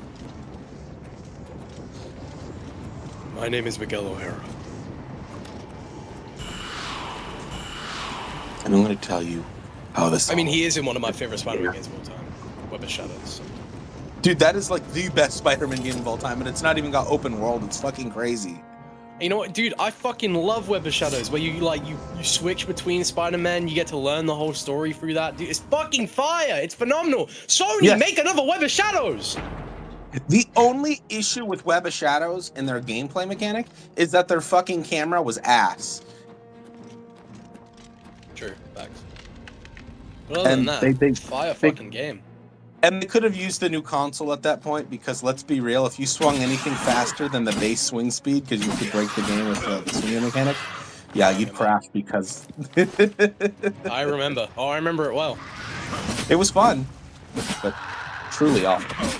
My name is Miguel O'Hara. And I'm going to tell you how this. I mean, he is in one of my favorite Spider-Man games of all time. Web of Shadows. Dude, that is like the best Spider-Man game of all time, and it's not even got open world. It's fucking crazy. You know what, dude? I fucking love Web of Shadows, where you switch between Spider-Man, you get to learn the whole story through that. Dude, it's fucking fire! It's phenomenal! Sony, Yes. make another Web of Shadows! The only issue with Web of Shadows and their gameplay mechanic is that their fucking camera was ass. True, facts. But other than that, fire fucking game. And they could have used the new console at that point, because let's be real, if you swung anything faster than the base swing speed, because you could break the game with the swinging mechanic, yeah, you'd crash because... I remember. Oh, I remember it well. It was fun, but truly awful.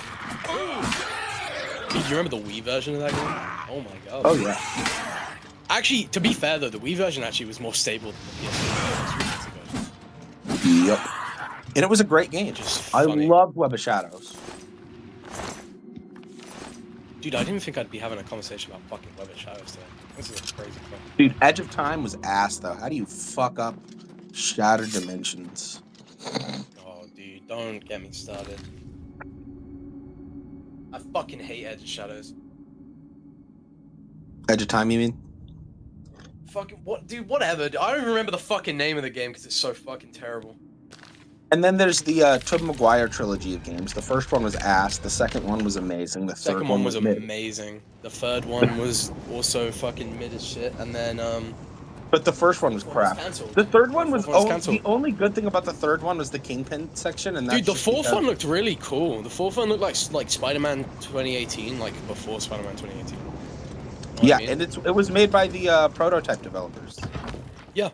Dude, you remember the Wii version of that game? Oh my god. Oh yeah. Actually, to be fair though, the Wii version actually was more stable than the PS3 version. Yep. And it was a great game. Just I funny. loved Web of Shadows. Dude, I didn't think I'd be having a conversation about fucking Web of Shadows today. This is crazy fun. Dude, Edge of Time was ass though. How do you fuck up Shattered Dimensions? Oh, dude, don't get me started. I fucking hate Edge of Shadows. Edge of Time, you mean? Fucking what, dude? Whatever. I don't even remember the fucking name of the game because it's so fucking terrible. And then there's the Tobey Maguire trilogy of games. The first one was ass. The second one was amazing. The Second third one was mid. amazing. The third one was also fucking mid as shit. And then But the first one was crap. cancelled. The third one was, The fourth one was cancelled. the only good thing about the third one was the Kingpin section, and that's dude, the just fourth because- one looked really cool. The fourth one looked like Spider-Man 2018, like before Spider-Man 2018. You know what Yeah, I mean? and it was made by the Prototype developers. Yeah.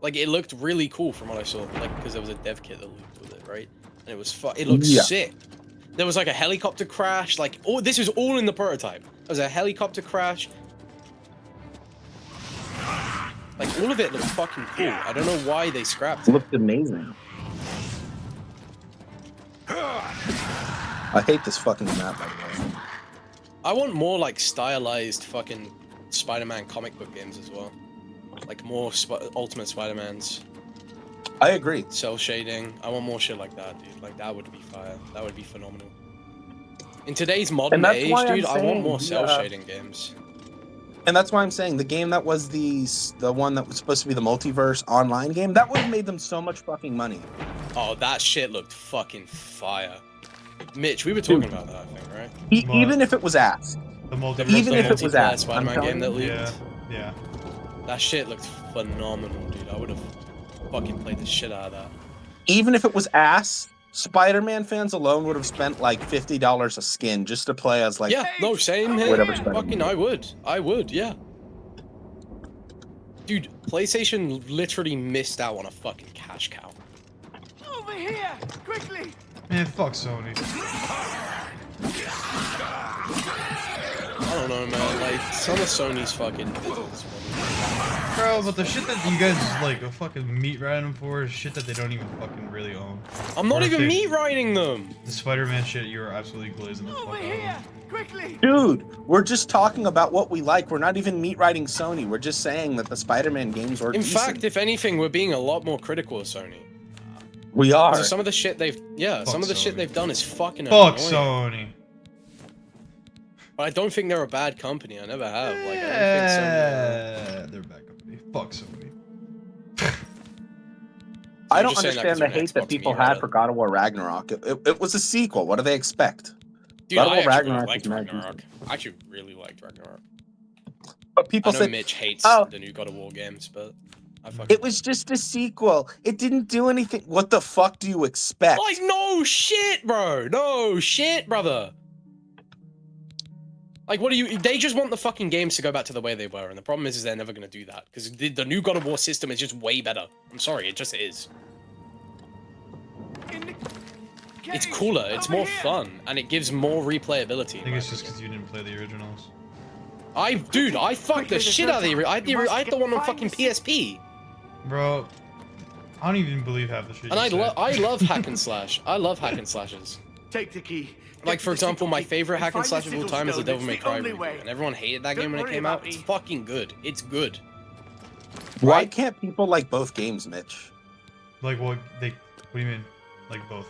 Like, it looked really cool from what I saw, like, because there was a dev kit that looped with it, right? And it was it looked Yeah. sick. There was, like, a helicopter crash, like, this was all in the prototype. There was a helicopter crash. Like, all of it looked fucking cool. I don't know why they scrapped It it. looked amazing. I hate this fucking map, by the way. I want more, like, stylized fucking Spider-Man comic book games as well. Like, more Ultimate Spider-Mans. I agree. Cell shading. I want more shit like that, dude. Like, that would be fire. That would be phenomenal. In today's modern that's age, why I'm dude, I want saying, more cell yeah. shading games. And that's why I'm saying the game that was the one that was supposed to be the multiverse online game, that would have made them so much fucking money. Oh, that shit looked fucking fire. Mitch, we were talking about that, I think, right? What? Even if it was ass. The multiverse. Even if it was multiplayer ass, I'm Spider-Man telling game that you. leaked. Yeah. That shit looked phenomenal, dude. I would have fucking played the shit out of that. Even if it was ass, Spider-Man fans alone would have spent like $50 a skin just to play as like. Yeah, no, same here. Whatever Spider-Man. Fucking, I would, yeah. Dude, PlayStation literally missed out on a fucking cash cow. Over here! Quickly! Man, fuck Sony. I don't know, man. Like, some of Sony's fucking business. Bro, but the shit that you guys like fucking meat riding them for is shit that they don't even fucking really own. I'm not Or if even they- meat riding them! The Spider-Man shit, you are absolutely glazing the fuck Over out. here! Quickly! Dude, we're just talking about what we like. We're not even meat riding Sony. We're just saying that the Spider-Man games were In decent. fact, if anything, we're being a lot more critical of Sony. We are. So some of the shit they've, Fuck some of the shit Sony. they've done is fucking Fuck annoying. Sony. But I don't think they're a bad company. I never have. Like, I don't think Sony. Yeah, they're a bad company. Fuck Sony. I You're don't just saying that understand 'cause the you're an hate that Xbox people meat had rider. for God of War Ragnarok. It was a sequel. What do they expect? Dude, God of I War actually really Ragnarok liked is mad Ragnarok. I actually really liked Ragnarok. But I people know said Mitch hates "Oh, the new God of War games, but I fucking. it was just a sequel. It didn't do anything. What the fuck do you expect? Like, no shit, bro. No shit, brother. Like, what do you? They just want the fucking games to go back to the way they were, and the problem is they're never gonna do that because the new God of War system is just way better. I'm sorry, it just is. In the It's cage! cooler, it's Over more here! fun, and it gives more replayability. I think it's just because you didn't play the originals. Dude, I fucked the shit out of the. I had the one on fucking PSP, Bro, I don't even believe half the shit and you say. I love hack and slash. I love hack and slashes. Take the key. Like, Get for the example, signal my key favorite and hack and find slash the of all signal time is the stone. Devil May It's the Cry only reboot, way. and everyone hated that Don't game when it worry came about out. It's me. fucking good. It's good. Why Right? can't people like both games, Mitch? Like what? What do you mean? Like both?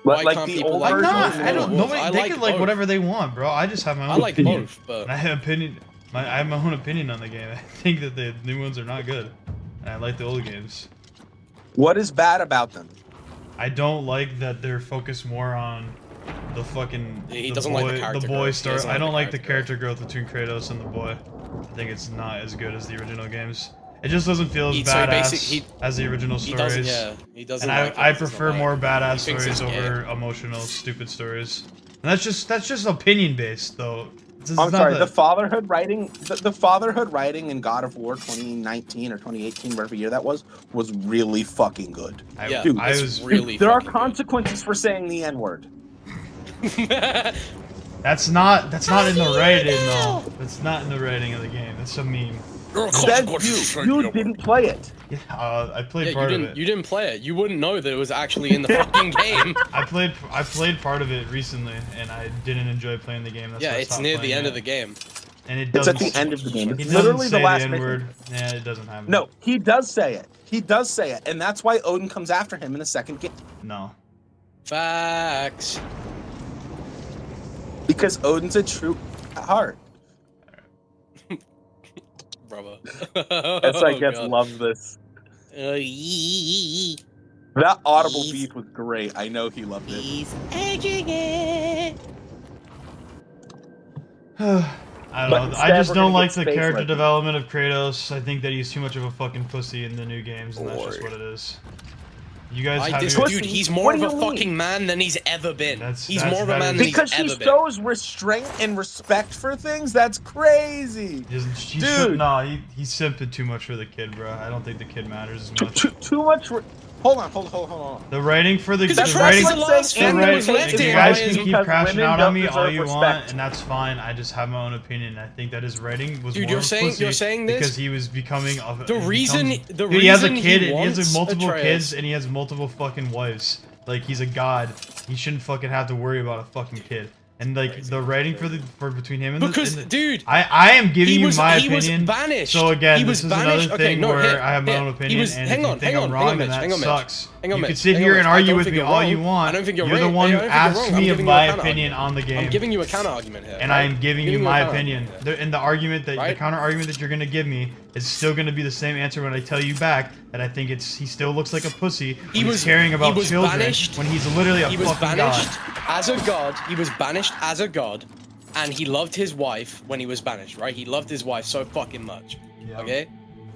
Why Like can't the people old like I'm version not. and I the don't. new Nobody. I They like can like both. whatever they want, bro. I just have my own I like opinion. both, but And I have opinion. I have my own opinion on the game. I think that the new ones are not good, and I like the old games. What is bad about them? I don't like that they're focused more on the fucking He the doesn't boy, like the character boy growth. He story. doesn't I like don't the like the character character growth between Kratos and the boy. I think it's not as good as the original games. It just doesn't feel as So badass as the original he stories. doesn't. Yeah, he doesn't. And like it I 'cause it's prefer not more like- badass he thinks stories it's gay. over emotional, stupid stories. And that's just opinion based, though. It's I'm not sorry, that- the fatherhood writing, the fatherhood writing in God of War 2019 or 2018, whatever year that was really fucking good. Yeah, Dude, I it's was really. There are fucking good. consequences for saying the N-word. That's not in the writing though. That's not in the writing of the game. That's a meme. Said you didn't play it. Yeah, I played Yeah, part you of didn't. it. You didn't play it. You wouldn't know that it was actually in the fucking game. I played part of it recently, and I didn't enjoy playing the game. That's Yeah, why I it's stopped near the playing end it. of the game. And it It's doesn't. at the end of the game. It It's doesn't literally say the last N-word. mission. Yeah, it doesn't have. No, he does say it. He does say it, and that's why Odin comes after him in the second game. No. Facts. Because Odin's a true at heart. Brother. That's I guess love this. Yee. That audible He's- beat was great. I know he loved it. He's edging it. I But don't know. instead, I just we're don't gonna like get the space character weapons. development of Kratos. I think that he's too much of a fucking pussy in the new games, and that's just what it is. You guys I have disagree, your, dude. He's What more do of a you mean? fucking man than he's ever been. He's that's more of a man than Because he's he ever been. shows restraint and respect for things. That's crazy. Dude. No, he's simping too much for the kid, bro. I don't think the kid matters as much. Too much. Hold on. The writing for the Because the that's writing. the last thing that was left You in guys Ryan's- can keep because crashing women out don't on me all deserve you respect. want, and that's fine. I just have my own opinion. I think that his writing was Dude, more you're of a saying- pussy you're saying this? because he was becoming a. The he reason- becomes- the Dude, he has a reason kid. he And he has wants multiple Atreus- kids, and he has multiple fucking wives. Like he's a god. He shouldn't fucking have to worry about a fucking kid. And like the writing for between him and Because, dude, I am giving you my he was opinion. banished. So again, he was this is banished. another thing okay, no, where here, I have my here. own He opinion, was, and hang if on, you think hang I'm on, wrong, hang on, then Mitch, that hang on, Mitch. sucks. Hang on, You Mitch, can sit hang here on, and Mitch. I argue don't with think me you're all right. you want. I don't think you're You're the right. one I who don't think you're asked wrong. me I'm of giving my you a counter opinion argument. on the game. I'm giving you a counter argument here. And right? I am giving you Giving you a my counter opinion. argument here. And the argument that the Right? counter argument that you're gonna give me is still gonna be the same answer when I tell you back that I think he still looks like a pussy when he's caring about children banished. when he's literally a He was fucking banished god. as a god. He was banished as a god and he loved his wife when he was banished, right? He loved his wife so fucking much. Yeah. Okay?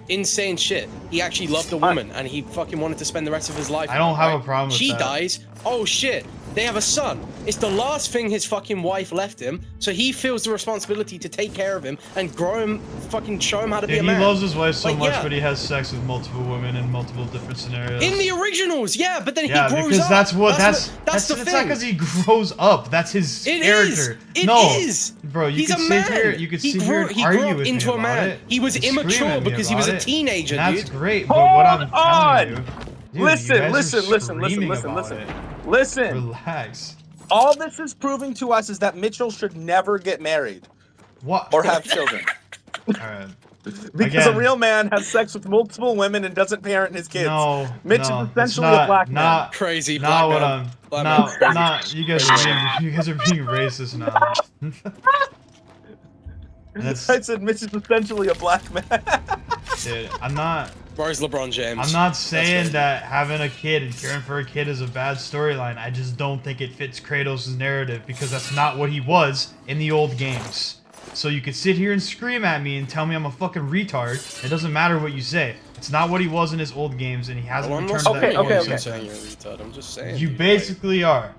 Insane shit. He actually loved a woman, and he fucking wanted to spend the rest of his life. I don't with her, have a right? problem with She that. dies. Oh shit. They have a son. It's the last thing his fucking wife left him, so he feels the responsibility to take care of him and grow him, fucking show him how to be Dude, a he man. loves his wife so Like, much, yeah. but he has sex with multiple women in multiple different scenarios. In the originals, yeah, but then Yeah, he grows because up. that's the That's the it's thing. not because he grows up. That's his It character. is. It no, is. bro. You He's can a sit man. here. You can He sit grew- here and he argue grew up with into me a about man. it. He was and scream immature at me because he about was a it. teenager, And that's dude. great, but Hold what I'm on. telling you, dude, Listen, you guys listen, are listen, screaming listen, about listen. it. Listen. Relax. All this is proving to us is that Mitchell should never get married What? or have children. All right. Because Again. a real man has sex with multiple women and doesn't parent his kids. No, Mitch no, is it's essentially not, a black man. not, Crazy not black what man. I'm. Black No, man, crazy. not you guys are being racist now. That's, I said Mitch is essentially a black man. dude, I'm not. Where's LeBron James? I'm not That's saying crazy. that having a kid and caring for a kid is a bad storyline. I just don't think it fits Kratos' narrative because that's not what he was in the old games. So you could sit here and scream at me and tell me I'm a fucking retard. It doesn't matter what you say. It's not what he was in his old games, and he hasn't Well, I'm returned not to that saying okay, point okay. you're since saying then. you're a retard. I'm just saying. You dude, basically are.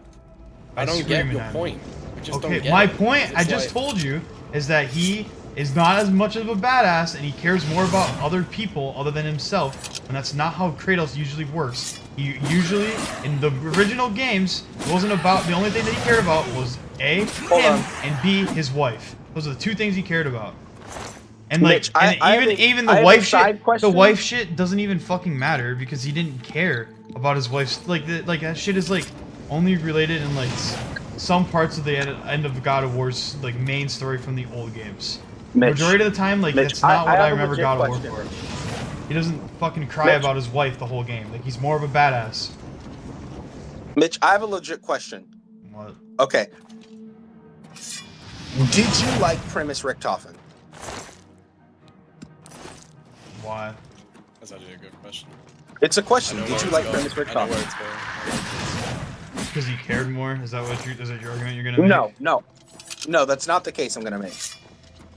I don't get screaming your at me. point. I just don't Okay, get my it. point, It's I just like- told you, is that he is not as much of a badass and he cares more about other people other than himself, and that's not how Kratos usually works. He usually, in the original games, it wasn't about, the only thing that he cared about was A, him, and B, his wife. Those are the two things he cared about. And like, Mitch, I have even I the have a wife side shit, question. the wife shit doesn't even fucking matter because he didn't care about his wife's, like, that shit is like only related in like some parts of the end of God of War's like main story from the old games. Mitch, Majority of the time, like, Mitch, that's not what have I a remember legit God of War question. for. He doesn't fucking cry Mitch. about his wife the whole game. Like, he's more of a badass. Mitch, I have a legit question. What? Okay. Did you like Primus Richtofen? Why? That's actually a good question. It's a I question. know Did where you it's like going. Primus I know where Richtofen? it's going. Because he cared more? Is that your argument you're gonna make? No, that's not the case I'm gonna make.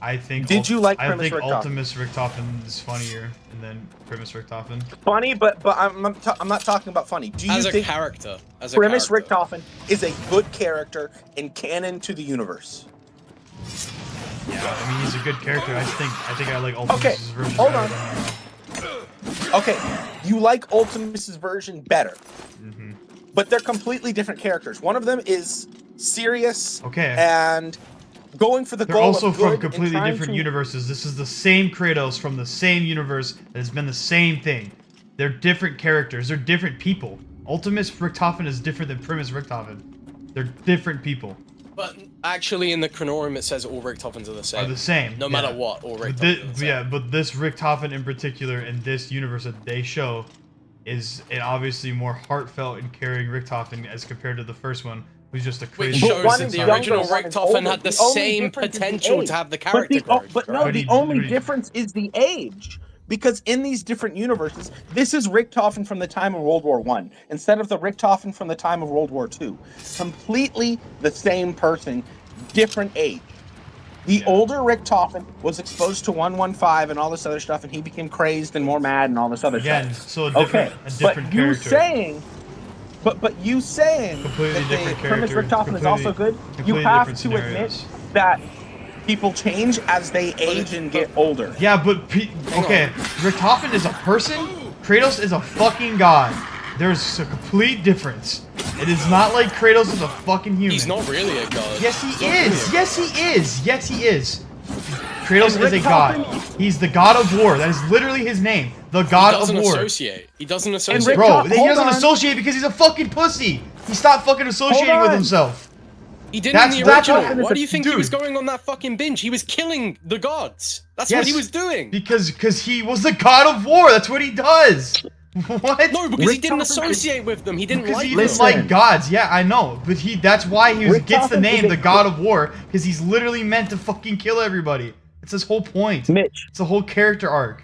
I think. Did you like I Primus think Richtofen? Ultimus Richtofen is funnier, and then Primus Richtofen. Funny, but I'm not talking about funny. Do you As a think character, as a Primus character. Richtofen is a good character and canon to the universe? Yeah, I mean he's a good character. I think I like Ultimus' Okay, version hold better on. than Okay, you like Ultimus's version better, Mm-hmm. but they're completely different characters. One of them is serious Okay. and going for the They're goal also of from good and completely trying different to- universes. This is the same Kratos from the same universe that has been the same thing. They're different characters. They're different people. Ultimus Richtofen is different than Primus Richtofen. They're different people. But actually, in the Chronorum, it says all Richtofens are the same. Are the same. No yeah. matter what, all But Richtofens thi- are the same. yeah, but this Richtofen in particular in this universe that they show is an obviously more heartfelt and caring Richtofen as compared to the first one, who's just a Which crazy. shows one that is the younger, original one is Richtofen older. had the The only same difference is the potential age. to have the But character growth. but no, What do the you- only what do you- difference is the age. Because in these different universes, this is Richtofen from the time of World War I, instead of the Richtofen from the time of World War II. Completely the same person, different age. The older Richtofen was exposed to 115 and all this other stuff, and he became crazed and more mad and all this other Again, stuff. so a different but character. you saying, but you saying Completely that different the Primus character, Richtofen is also good, you completely have different to admit scenarios. that people change as they age and get older. Yeah, but okay, Richtofen is a person. Kratos is a fucking god. There's a complete difference. It is not like Kratos is a fucking human. He's not really a god. Yes, he He's not really is. a Yes, he is. Yes, he is. Kratos And is a god. He's the god of war. That is literally his name. The god He of doesn't war. associate. He doesn't associate. Rick- Bro, Hold he doesn't on. associate because he's a fucking pussy. He stopped fucking associating with on. himself. He didn't That's- in the that's original. what- Why do you think he dude. was going on that fucking binge? He was killing the gods. That's what he Yes, was doing. Because he was the god of war. That's what he does. What? No, because he didn't Richtofen- associate with them. He didn't Because like he them. didn't like gods, yeah, I know. But that's why he gets the Richtofen name is the a- God of War, because he's literally meant to fucking kill everybody. It's his whole point. Mitch, It's a whole character arc.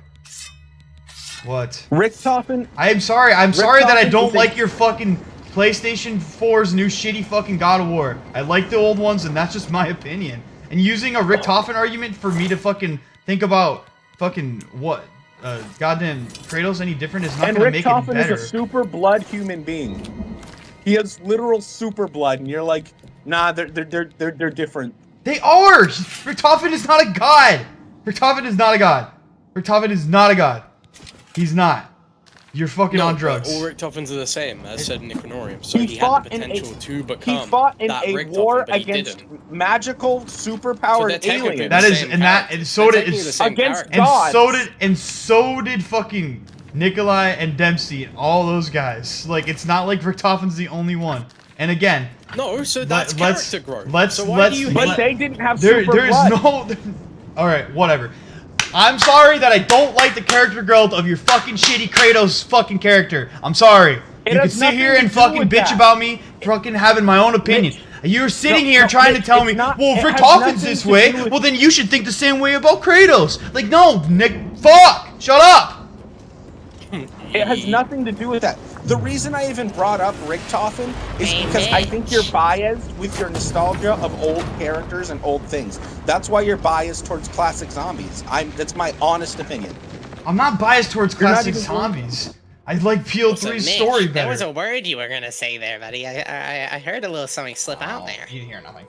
What? Richtofen, I'm sorry that I Richtofen don't is a- like your fucking PlayStation 4's new shitty fucking God of War. I like the old ones, and that's just my opinion. and using a Richtofen argument for me to fucking think about fucking what? Goddamn Kratos any different is not And gonna make it Richtofen better. is a super blood human being. He has literal super blood, and you're like, nah, they're different. They are! Richtofen is not a god! Richtofen is not a god. Richtofen is not a god. He's not. You're fucking on drugs. All Richtophens are the same, as said in Equinorium. So He he had fought the in a- potential to become He fought in that a Richtofen, war but he against didn't. magical, So superpowered they're technically aliens. That the is, same and that, characters. and so They're did, technically the same Against characters. God. so did fucking Nikolai and Dempsey and all those guys. Like, it's not like Richtofen's the only one. And again, No, so that's let's- character growth. let's- so why let's- do you But hate they didn't have there's super blood. no. All right, whatever. I'm sorry that I don't like the character growth of your fucking shitty Kratos fucking character. I'm sorry. It You can has sit nothing here to and do fucking with bitch that. about me, fucking having my own opinion. You're sitting here trying to tell me, it's not- well, if it has Richtofen's nothing this to way, do with- well, then you should think the same way about Kratos. Like, no, Nick, fuck, shut up. It has nothing to do with that. The reason I even brought up Richtofen is because I think you're biased with your nostalgia of old characters and old things. That's why you're biased towards classic zombies. That's my honest opinion. I'm not biased towards You're not classic even- zombies. I like PO3's Mitch, story There better. was a word you were gonna say there, buddy. I heard a little something slip out there. You didn't hear nothing.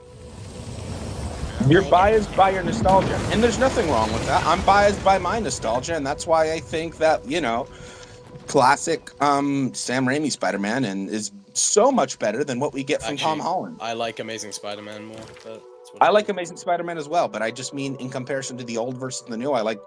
You're biased by your nostalgia, and there's nothing wrong with that. I'm biased by my nostalgia, and that's why I think that, you know, classic Sam Raimi Spider-Man and is so much better than what we get from Tom Actually, Holland. I like Amazing Spider-Man more. But that's what I like Amazing Spider-Man as well, but I just mean in comparison to the old versus the new, I like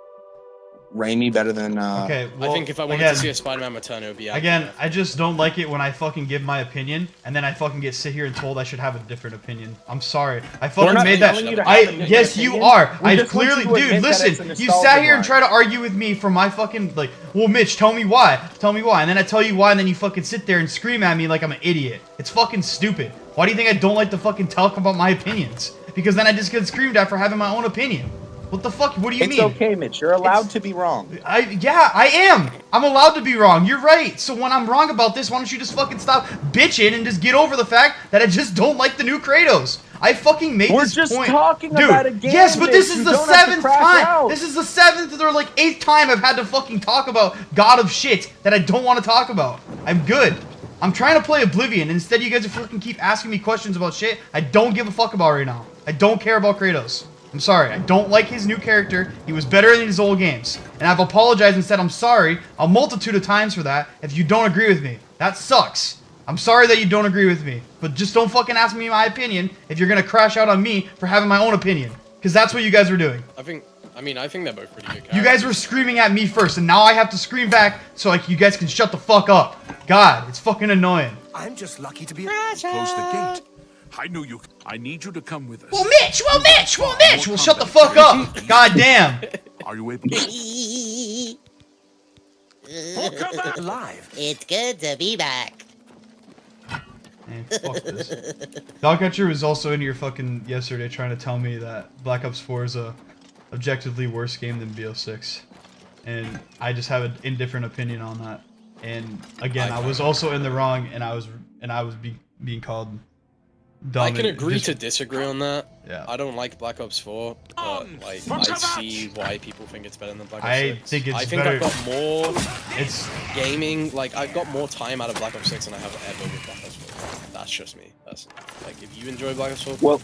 Raimi better than Okay, well, I think if I wanted again, to see a Spider-Man return, it would be out Again, there. I just don't like it when I fucking give my opinion and then I fucking get sit here and told I should have a different opinion. I'm sorry. I fucking not made that. telling you to have I a different yes, you opinion. are. We I just want clearly, you to dude. admit that it's Listen, a you nostalgia sat here and line. tried to argue with me for my fucking like. Well, Mitch, tell me why. Tell me why. And then I tell you why, and then you fucking sit there and scream at me like I'm an idiot. It's fucking stupid. Why do you think I don't like to fucking talk about my opinions? Because then I just get screamed at for having my own opinion. What the fuck? What do you It's mean? okay, Mitch. You're allowed to be wrong. Yeah, I am. I'm allowed to be wrong. You're right. So when I'm wrong about this, why don't you just fucking stop bitching and just get over the fact that I just don't like the new Kratos? I fucking made We're this just point. talking Dude, about a game, yes, but this Mitch. is You the don't have to 7th crash time. out. This is the 7th or like 8th time I've had to fucking talk about God of shit that I don't want to talk about. I'm good. I'm trying to play Oblivion. Instead, you guys are fucking keep asking me questions about shit I don't give a fuck about right now. I don't care about Kratos. I'm sorry. I don't like his new character. He was better in his old games. And I've apologized and said I'm sorry a multitude of times for that if you don't agree with me. That sucks. I'm sorry that you don't agree with me. But just don't fucking ask me my opinion if you're gonna crash out on me for having my own opinion. Because that's what you guys were doing. I think they're both pretty good characters. You guys were screaming at me first, and now I have to scream back so like you guys can shut the fuck up. God, it's fucking annoying. I'm just lucky to be. Close the gate. I knew you. I need you to come with us. Well, Mitch! Well, shut the fuck up! God damn! Are you able? Alive. It's good to be back. Man, fuck this. Dogcatcher was also in here fucking yesterday trying to tell me that Black Ops 4 is a objectively worse game than BO6. And I just have an indifferent opinion on that. And again, I was also in the wrong, and I was being called dumb. I can and agree just- to disagree on that. Yeah. I don't like Black Ops 4, but like I see why people think it's better than Black Ops I 6. think it's I think better- I've got more It's gaming, like I've got more time out of Black Ops 6 than I have ever with Black Ops 4. That's just me. That's like if you enjoy Black Ops 4,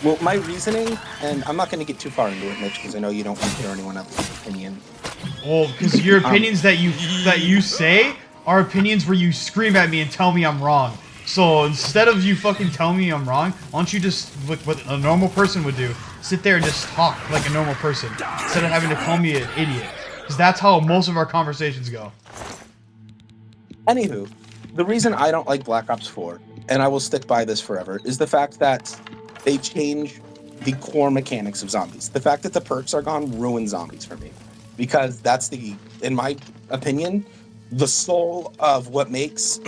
Well, my reasoning, and I'm not going to get too far into it, Mitch, because I know you don't want to hear anyone else's opinion. well, because your opinions that you say are opinions where you scream at me and tell me I'm wrong. So instead of you fucking telling me I'm wrong, why don't you just, what a normal person would do, sit there and just talk like a normal person, instead of having to call me an idiot. Because that's how most of our conversations go. Anywho, the reason I don't like Black Ops 4, and I will stick by this forever, is the fact that they change the core mechanics of zombies. The fact that the perks are gone ruins zombies for me. Because that's in my opinion, the soul of what makes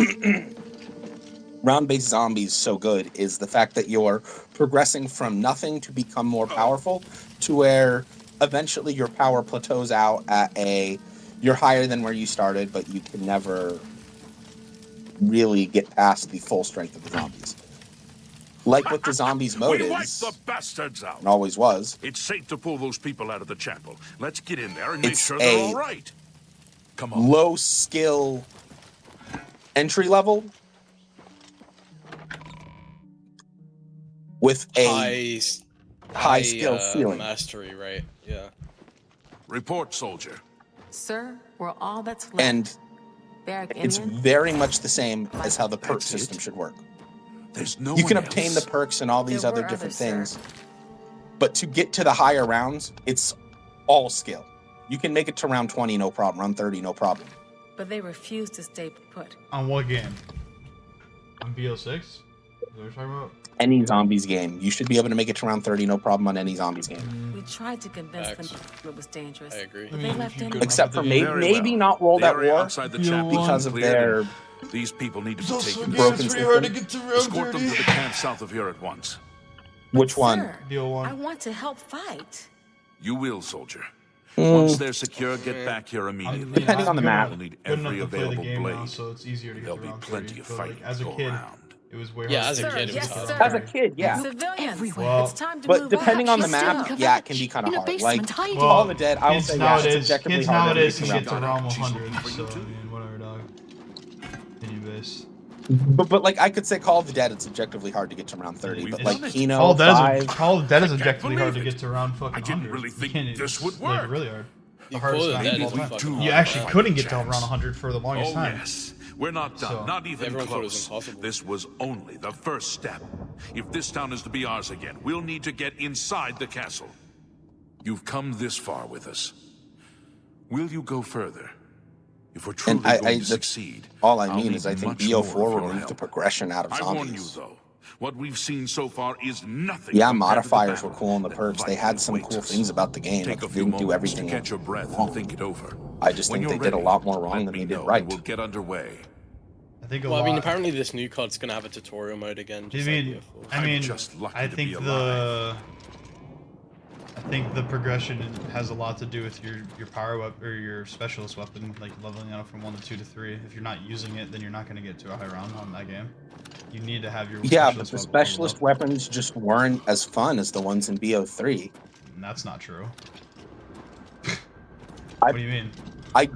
round-based zombies so good is the fact that you're progressing from nothing to become more powerful to where eventually your power plateaus out at you're higher than where you started, but you can never really get past the full strength of the zombies. like what the zombies mode We wiped is, the bastards out. and always was. It's safe to pull those people out of the chapel. Let's get in there and make It's sure they're a all right. Come on. Low skill entry level with a high skill ceiling. Mastery, right? Yeah. Report, soldier. Sir, we're all that's left. And Barrack it's Indian? very much the same as how the perk That's system it? should work. There's no You can one obtain else. the perks and all these There other were different others, sir. things, but to get to the higher rounds, it's all skill. You can make it to round 20 no problem, round 30 no problem. But they refuse to stay put. On what game? On BO6? Is that what you're talking about? Any zombies game, you should be able to make it to round 30 no problem on any zombies game. We tried to convince Facts. them it was dangerous. I agree. But they left you anyway. go- Except for Very maybe well. not World The at area War outside the BO1 chapel because is of cleared, their and these people need to be Also, taken. again, broken it's pretty hard to system. get to round Escort them 30. to the camp south of here at once. which one? Sir, I BO1. want to help fight. You will, soldier. Mm. Once they're secure, get back here immediately. Depending on the map. We'll need Good enough every to play the available game now, blade. so it's easier to get There'll to be round plenty 30, of but, like, fighting as a to go kid, around. it was way Yeah, harder. as a Sir, kid, it was yes, hard. sir. As a kid, yeah. Civilians, Well, it's time to But move depending up. on the She's map, still yeah, it can be kind of hard. Like, Well, All the Dead, I will kids say, yeah, it's nowadays, objectively kids harder nowadays to can get get to to round ROM She's 100, looking for so, you I too. mean, whatever, dog. Opinion based. But like I could say Call of the Dead, it's objectively hard to get to round 30. We've But done like it. Kino, Call of Dead 5, is objectively hard to believe it. get to round fucking I didn't 100. really You think can't- this it's, would like, work. really hard. The You hardest call it round dead, of all it's time. fucking You hard, actually yeah. couldn't get to Chance. round 100 for the longest Oh, time. yes. We're not done. So- Not even Everyone thought it was close. impossible. This was only the first step. If this town is to be ours again, we'll need to get inside the castle. You've come this far with us. Will you go further? If we're truly and I going to that's succeed, all I I'll mean need is I think much BO4 more will of your remove the help. progression out of I warn you, zombies. though. What we've seen so far is nothing. Yeah, compared to the modifiers were battle cool in the that perks. They had some awaits cool us. things about the game, Take but a they few didn't do moments everything to catch your breath wrong. and think it over. I just When think you're they did a ready, lot more wrong let than me they did know, right. and We'll get underway. I think a Well, lot. I mean, apparently this new card's gonna have a tutorial mode again. I Just mean, like BO4. I mean, I'm just lucky I to think be I think the progression has a lot to do with your power weapon or your specialist weapon, like leveling up from 1 to 2 to 3. If you're not using it, then you're not going to get to a high round on that game. You need to have your Yeah, but specialist the weapon specialist leveled up, weapons just weren't as fun as the ones in BO3. and that's not true. I- What do you mean? I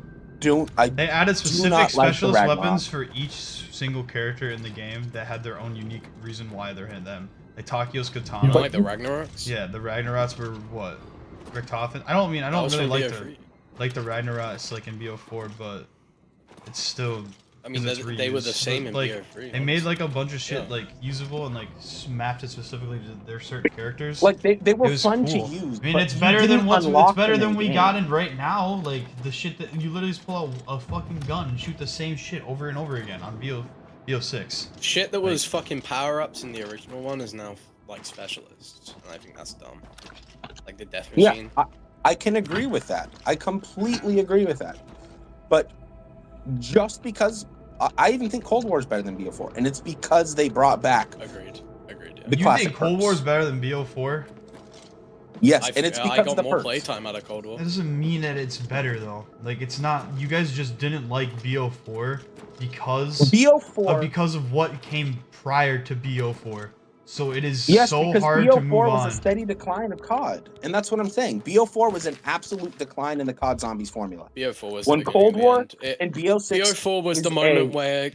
They added specific not like the specialist Ragnarok. weapons for each single character in the game that had their own unique reason why they're hitting them. Like Takio's katana. You don't like the Ragnaroks? Yeah, the Ragnaroks were what? Richtofen? I don't That really was from like BO3. the Ragnaroks like in BO4, but it's still. I mean, 'cause it's they were the reused. same in like, BO3. They made like a bunch of shit Yeah. like usable and like mapped it specifically to their certain characters. like they It were was fun cool. to use. I mean, but it's you better didn't than what's unlock it's better them than in we game. got in right now. Like the shit that you literally just pull out a fucking gun and shoot the same shit over and over again on BO6. Shit that was fucking power-ups in the original one is now like specialists, and I think that's dumb. Like the death Yeah, machine. I can agree with that. I completely agree with that. But just because I even think Cold War is better than BO4, and it's because they brought back Agreed. Yeah. the You classic think Cold perks. War is better than BO4? Yes, and it's I because of got the more perks. playtime out of Cold War. That doesn't mean that it's better though. Like it's not. You guys just didn't like BO4 because of what came prior to BO4. So it is Yes, so because hard BO4 to move was on. a steady decline of COD, and that's what I'm saying. BO4 was an absolute decline in the COD Zombies formula. BO4 was When the Cold beginning War of the end. and BO6 BO4 was is the moment a- where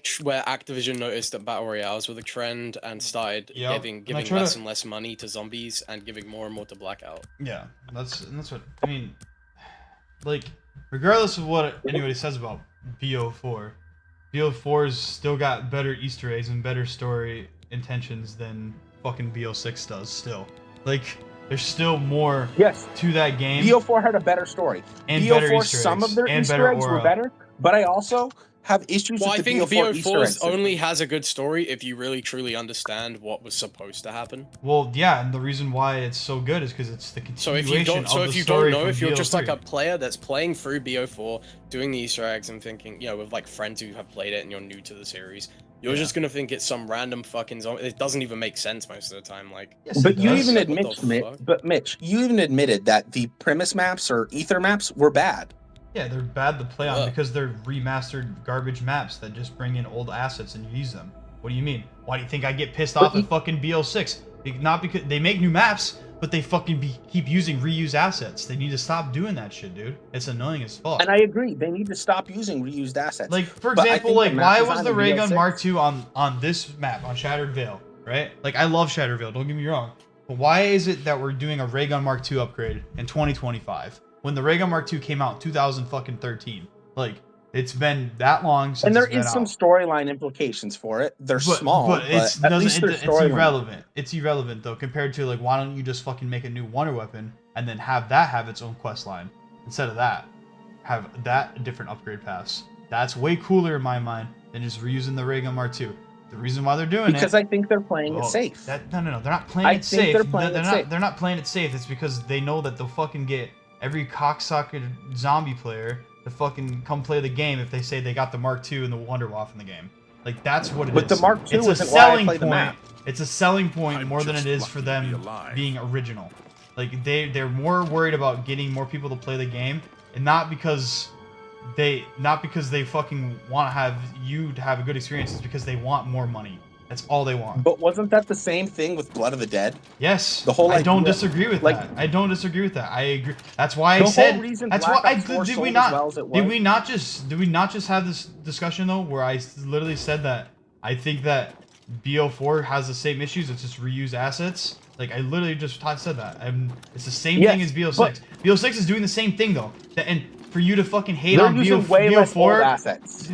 Activision noticed that battle royales were the trend and started Yep. giving And I try less to- and less money to zombies and giving more and more to Blackout. Yeah, that's what I mean. Like, regardless of what anybody says about BO4, BO4's still got better Easter eggs and better story intentions than fucking BO6 does. Still, like, there's still more Yes, to that game. BO4 had a better story. And BO4, better Easter some eggs, of their and Easter better eggs were aura. better, but I also have issues Well, I with the think BO4 Easter BO4 eggs. only has a good story if you really truly understand what was supposed to happen. Well, yeah, and the reason why it's so good is because it's the So continuation if you don't, of the don't story know, from if you're just like BO3. a player that's playing through BO4, doing the Easter eggs and thinking, you know, with like friends who have played it and you're new to the series, you're just gonna think it's some random fucking zombie. It doesn't even make sense most of the time. Like, Yes, But it you does. even What the fuck? Mitch, you even admitted that the premise maps or ether maps were bad. Yeah, they're bad to play on Yeah. because they're remastered garbage maps that just bring in old assets and use them. What do you mean? Why do you think I get pissed off at fucking BO6? Not because they make new maps, but they fucking keep using reuse assets. They need to stop doing that shit, dude. It's annoying as fuck. And I agree. They need to stop using reused assets. Like, for example, like, why was the ray gun Mark II on this map, on Shattered Veil, right? Like, I love Shattered Veil, don't get me wrong. But why is it that we're doing a ray gun Mark II upgrade in 2025 when the ray gun Mark II came out in 2013? Like, it's been that long since. And there it's been is some out. storyline implications for it. They're small, but it's at least it's irrelevant. It's irrelevant though, compared to like, why don't you just fucking make a new wonder weapon and then have that have its own quest line instead of that, have that different upgrade paths. That's way cooler in my mind than just reusing the ray gun Mark II. The reason why they're doing because I think they're playing it safe. No, they're not playing it safe. They're not playing it safe. It's because they know that they'll fucking get every cocksucker zombie player to fucking come play the game if they say they got the Mark II and the Wonder Waff in the game. Like, that's what it is. But the Mark II it's a isn't why I selling play the point. map. It's a selling point I'm more than it just is for lucky to be them alive. being original. Like, they're more worried about getting more people to play the game, and not because they fucking want to have you to have a good experience. It's because they want more money. That's all they want. But wasn't that the same thing with Blood of the Dead? Yes. The whole I don't idea- disagree with like- that. I don't disagree with that. I agree. That's why I The said. whole reason That's Black why Ops 4 did we sold not? as well as it Did was? we not just have this discussion though, where I literally said that I think that BO4 has the same issues. It's just reuse assets. Like, I literally just said that. And it's the same Yes, thing as BO6. but- BO6 is doing the same thing though. And for you to fucking hate They're on using way less old BO4, assets.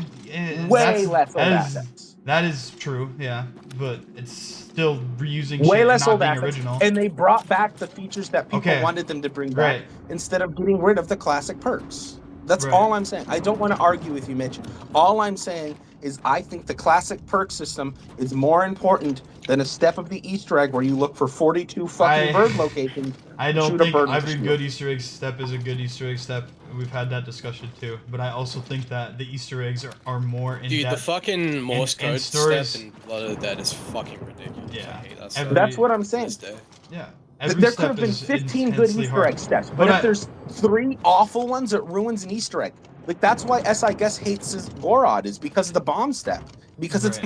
Way less old assets. that is true, yeah, but it's still reusing Way shit less and not old being assets. original. And they brought back the features that people Okay. wanted them to bring back Right. instead of getting rid of the classic perks. That's Right. all I'm saying. I don't want to argue with you, Mitch. All I'm saying is I think the classic perk system is more important than a step of the Easter egg where you look for 42 fucking bird locations. I don't shoot a think bird with a every shield. good Easter egg step is a good Easter egg step. We've had that discussion too. But I also think that the Easter eggs are more in Dude, the depth. fucking Morse and code stories- step in Blood of the Dead is fucking ridiculous. Yeah. I hate that Every- stuff. That's what I'm to saying. this day. Yeah. There Every could step have been is 15 good intensely Easter hard. egg steps, but But if I- there's 3 awful ones, it ruins an Easter egg. Like, that's why I guess hates his Gorod, is because of the bomb step. Because it's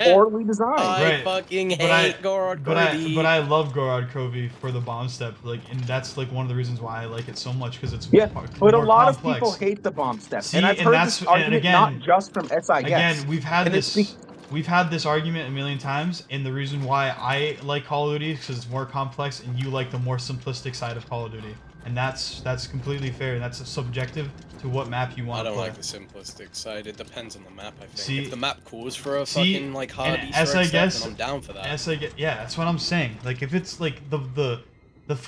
poorly designed. I Right. fucking But I- hate Gorod But I Cody. love Gorod Covey for the bomb step, like, and that's like one of the reasons why I like it so much, because it's Yeah, but a more lot complex. of people hate the bomb step. See, and I've and heard that's- this and argument again- not just from SIS. Again, we've had And it's this. We've had this argument a million times, and the reason why I like Call of Duty is because it's more complex, and you like the more simplistic side of Call of Duty, and that's completely fair, and that's subjective to what map you I want to don't play. like the simplistic side. It depends on the map, I think. See- if the map calls for a see, fucking like hard and Easter as egg I step, guess- then I'm down for that. Yeah, that's what I'm saying. Like, if it's like the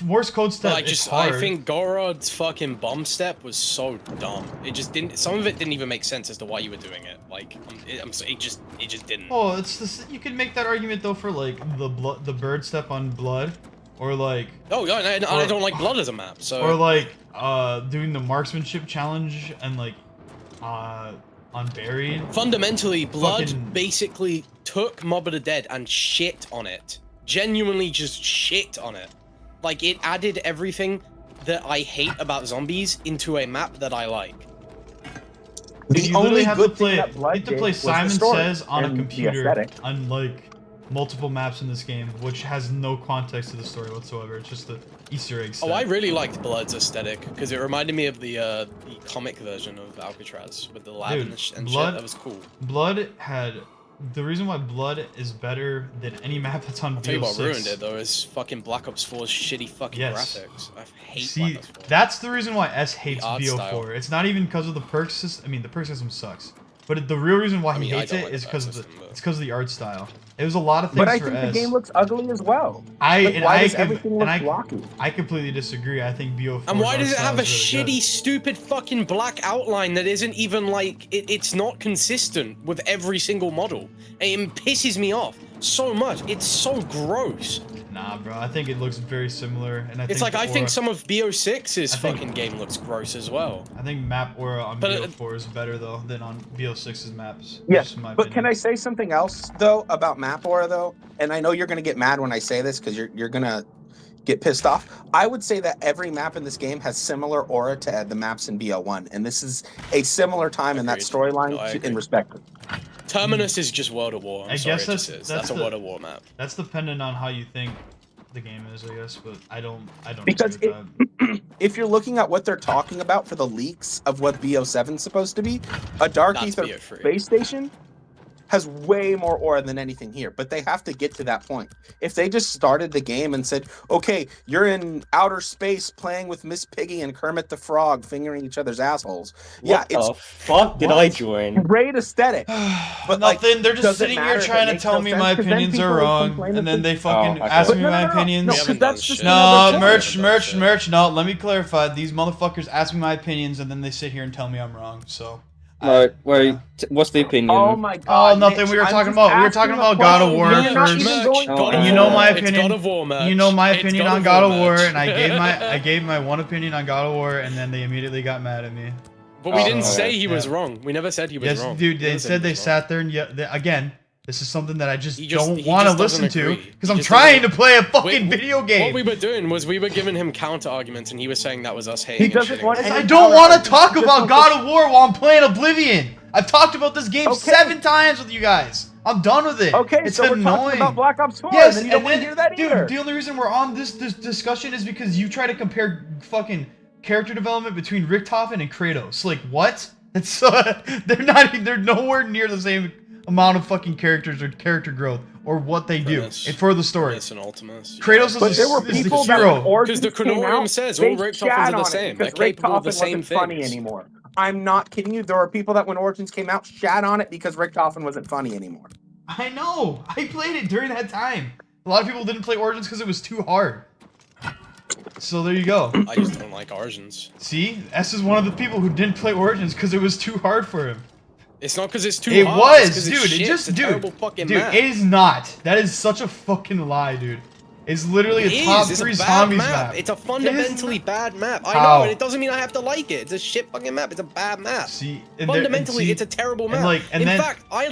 Morse code But step, I it's hard. I think Gorod's fucking bomb step was so dumb. It just didn't. Some of it didn't even make sense as to why you were doing it. Like, it just didn't. Oh, it's this. You can make that argument though for like the bird step on Blood, or like Oh yeah, and I don't like Blood as a map. So or like doing the marksmanship challenge and like on Buried. fundamentally, Blood Fucking- basically took Mob of the Dead and shit on it. Genuinely, just shit on it. Like, it added everything that I hate about zombies into a map that I like. The You literally only have to good thing play. that You Blood have to did play was the Simon story Says on a and the computer aesthetic. on like multiple maps in this game, which has no context to the story whatsoever. It's just the Easter egg stuff. Oh, I really liked Blood's aesthetic because it reminded me of the comic version of Alcatraz with the lab Dude, and, and Blood- shit. That was cool. Blood had the reason why Blood is better than any map that's on I'll tell you what BO6. ruined it though is fucking Black Ops 4's shitty fucking Yes. graphics. I hate See, Black Ops 4. that's the reason why S hates art BO4. style. It's not even because of the perk system. I mean, the perk system sucks. But the real reason why I mean, he I hates don't it like is the because perk of the system, but- it's because of the art style. It was a lot of things But I for think S. the game looks ugly as well. I Like, and why I does could- everything and look I, blocky? I completely disagree. I think BO4. And why does it have a art style is really shitty, stupid fucking black outline that isn't even like it's not consistent with every single model? And it pisses me off so much. It's so gross. good. Nah, bro. I think it looks very similar, and I It's think like the I think aura- some of BO6's I think- fucking game looks gross as well. I think map aura on But, BO4 is better though than on BO6's maps. Yes, just in my but can opinion. I say something else though about map aura though? And I know you're gonna get mad when I say this because you're gonna get pissed off. I would say that every map in this game has similar aura to the maps in BO1, and this is a similar time in that Agreed. storyline No, I in agree. respect. Terminus is just World of War. I'm I sorry, guess it just is. That's a World of War map. That's dependent on how you think the game is, I guess, but I don't Because agree with that. if you're looking at what they're talking about for the leaks of what BO7 is supposed to be, a Dark That's Ether BO3. base station has way more aura than anything here, but they have to get to that point. If they just started the game and said, okay, you're in outer space playing with Miss Piggy and Kermit the Frog fingering each other's assholes. What the fuck did I join? Great aesthetic. But nothing, they're just sitting here trying to tell me my opinions are wrong, and then they fucking ask me my opinions. No, merch. No, let me clarify. These motherfuckers ask me my opinions, and then they sit here and tell me I'm wrong. So. Wait, what's the opinion? Oh my god. Oh, nothing. We were talking about God of War first. And you know my opinion. You know my opinion on God of War, and I gave my one opinion on God of War, and then they immediately got mad at me. But we didn't say he was wrong. We never said he was wrong. Yes, dude. They said they sat there and again. This is something that I just don't want to listen to because I'm trying to play a fucking video game. What we were doing was we were giving him counter arguments, and he was saying that was us hating. I don't want to talk about God of War while I'm playing Oblivion. I've talked about this game 7 times with you guys. I'm done with it. Okay, it's so annoying. we're talking about Black Ops 4, yes, and you don't want to hear that either. Dude, the only reason we're on this discussion is because you try to compare fucking character development between Richtofen and Kratos. Like, what? It's they're nowhere near the same amount of fucking characters or character growth or what they do for the story. Kratos is there were people that because the Chronorium says all Richtofens are the same. They're capable of the same things. Funny anymore. I'm not kidding you. There were people that when Origins came out shat on it because Richtofen wasn't funny anymore. I know. I played it during that time. A lot of people didn't play Origins because it was too hard. So there you go. I just don't like Origins. See, S is one of the people who didn't play Origins because it was too hard for him. It's not because it's too it hard. Was, dude. It just, dude, map. it is not. That is such a fucking lie, dude. It's literally a top 3 zombies map. It's a fundamentally bad map. I know, and it doesn't mean I have to like it. It's a shit fucking map. It's a bad map. See, fundamentally, it's a terrible map. In fact, I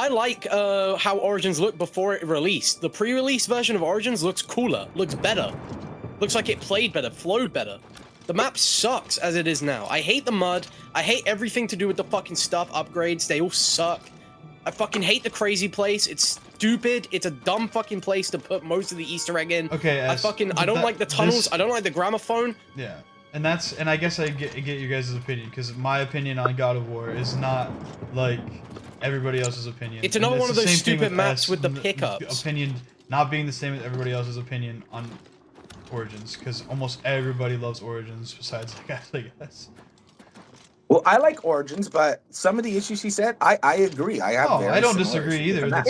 like how Origins looked before it released. The pre-release version of Origins looks cooler, looks better, looks like it played better, flowed better. The map sucks as it is now. I hate the mud. I hate everything to do with the fucking stuff upgrades. They all suck. I fucking hate the crazy place. It's stupid. It's a dumb fucking place to put most of the Easter egg in. Okay, I don't like the tunnels. I don't like the gramophone. Yeah, and I guess I get your guys' opinion because my opinion on God of War is not like everybody else's opinion. It's another one of those stupid maps with the pickups. Opinion not being the same as everybody else's opinion on Origins because almost everybody loves Origins besides the guys, I guess. Well, I like Origins, but some of the issues he said, I agree. I don't disagree either. That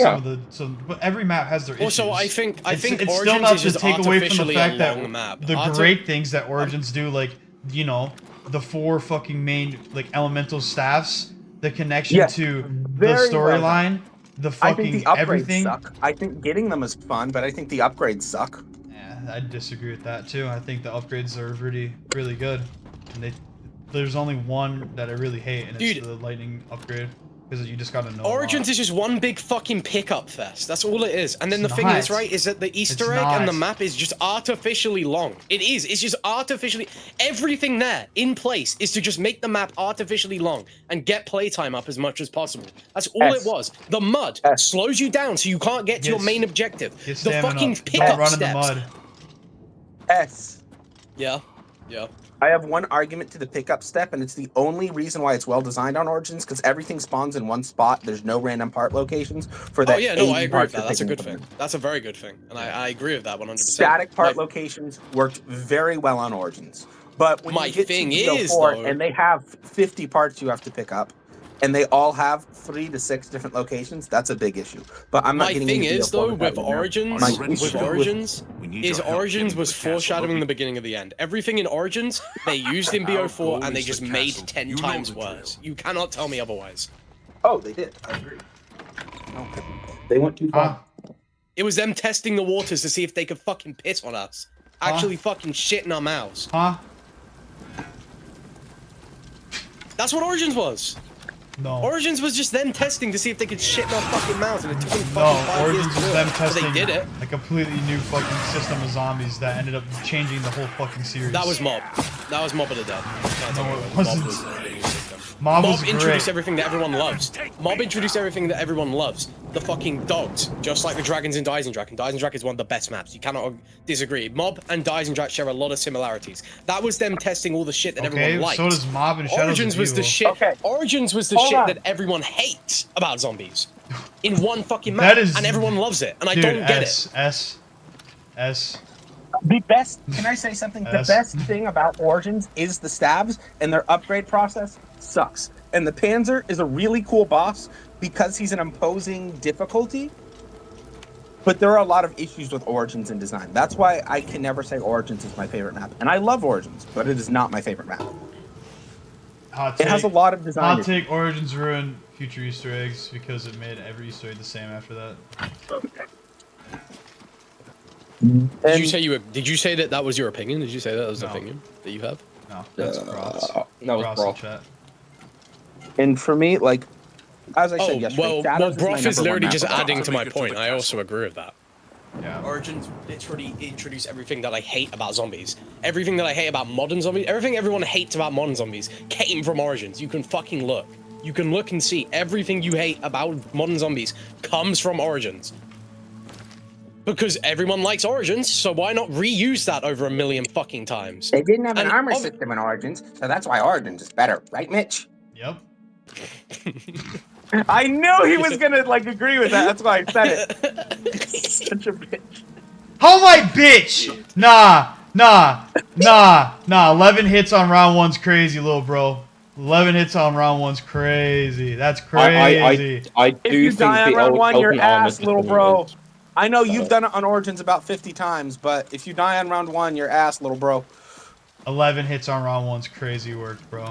but every map has their issues. Also, I think it's Origins still not is to just take away from the fact that the great things that Origins do, like the 4 fucking main elemental staffs, the connection to the storyline, the fucking everything. Suck. I think getting them is fun, but I think the upgrades suck. Yeah, I disagree with that too. I think the upgrades are really good, and there's only one that I really hate, and it's the lightning upgrade. Because you just gotta know. Origins is just one big fucking pickup fest. That's all it is. And then the thing is, right, is that the Easter egg and the map is just artificially long. It is. It's just artificially. Everything there in place is to just make the map artificially long and get playtime up as much as possible. That's all it was. The mud slows you down so you can't get to your main objective. The fucking pickup steps. Yeah. Yeah. I have one argument to the pickup step, and it's the only reason why it's well designed on Origins, because everything spawns in one spot. There's no random part locations for that. Oh yeah, no, I agree with that. That's a good thing. That's a very good thing, and I agree with that 100%. Static part locations worked very well on Origins, but when you get to BO4 and they have 50 parts you have to pick up, and they all have 3 to 6 different locations, that's a big issue. But I'm not getting into BO4 is though with Origins, Origins was foreshadowing the beginning of the end. Everything in Origins they used in BO4 and they just made 10 times worse. You cannot tell me otherwise. Oh, they did. I agree. They went too far. It was them testing the waters to see if they could fucking piss on us. Actually fucking shit in our mouths. That's what Origins was. No. Origins was just them testing to see if they could shit in our fucking mouths, and it took them fucking 5 years Origins to was do them it. testing But they did it. a completely new fucking system of zombies that ended up changing the whole fucking series. That was Mob. That was Mob of the Dead. No, it wasn't. them. Mob was introduced great. everything that everyone loves. Mob introduced everything that everyone loves. The fucking dogs, just like the dragons in Deisendrach. And Deisendrach is one of the best maps. You cannot disagree. Mob and Deisendrach share a lot of similarities. That was them testing all the shit that everyone liked. So does Mob and Shadows Origins of was the Evil. shit. Okay. Origins was the Hold shit on. that everyone hates about zombies. In one fucking map, That is- and everyone loves it, and I Dude, don't get S, it. S. The best, can I say something? The Yes. best thing about Origins is the stabs, and their upgrade process sucks. And the Panzer is a really cool boss because he's an imposing difficulty, but there are a lot of issues with Origins in design. That's why I can never say Origins is my favorite map. And I love Origins, but it is not my favorite map. Hot It has a lot of design Hot issues. take: Origins ruined future Easter eggs because it made every Easter egg the same after that. Did you say Did you say that that was your opinion? Did you say that was the No. opinion that you have? No, that's Cross. That was Cross Broth. in chat. And for me, like, as I Oh, said yesterday, well, Shadows is my Broth is number one literally map just of all adding time. to my Make it to point. the I castle. also agree with that. Yeah. Origins literally introduced everything that I hate about zombies. Everything that I hate about modern zombies, everything everyone hates about modern zombies came from Origins. You can fucking look. You can look and see everything you hate about modern zombies comes from Origins. Because everyone likes Origins, so why not reuse that over a million fucking times? They didn't have an And armor ob- system in Origins, so that's why Origins is better, right, Mitch? Yep. I knew he was gonna like agree with that. That's why I said it. Such a bitch. Oh my bitch! Nah. 11 hits on round one's crazy, little bro. 11 hits on round one's crazy. That's crazy. I If do you think die on the round old one, you're open armor ass, little system bro. is- I know you've done it on Origins about 50 times, but if you die on round one, you're ass, little bro. 11 hits on round one's crazy work, bro.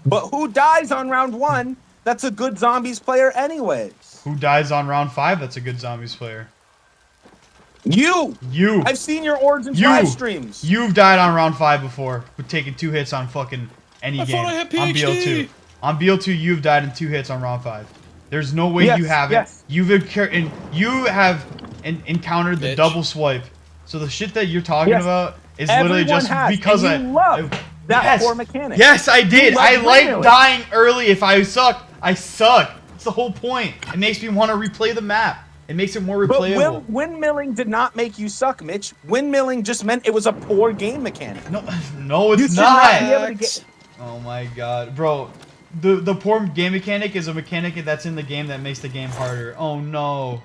But who dies on round one? That's a good zombies player, anyways. Who dies on round 5? That's a good zombies player. You. You. I've seen your Origins You. live streams. You've died on round 5 before with taking 2 hits on fucking any I game. thought I had On PhD. BL2. On BL2, you've died in 2 hits on round 5. There's no way Yes, you haven't. yes. You have encountered the Bitch. double swipe. So the shit that you're talking Yes. about is literally Everyone just has, because and you love that yes. core mechanic. Yes, I did. You love I like windmilling. dying early. If I suck, I suck. That's the whole point. It makes me want to replay the map. It makes it more But replayable. windmilling did not make you suck, Mitch. Windmilling just meant it was a poor game mechanic. No, no, it's You should not. not be able to get. Oh my god, bro. The poor game mechanic is a mechanic that's in the game that makes the game harder. Oh no.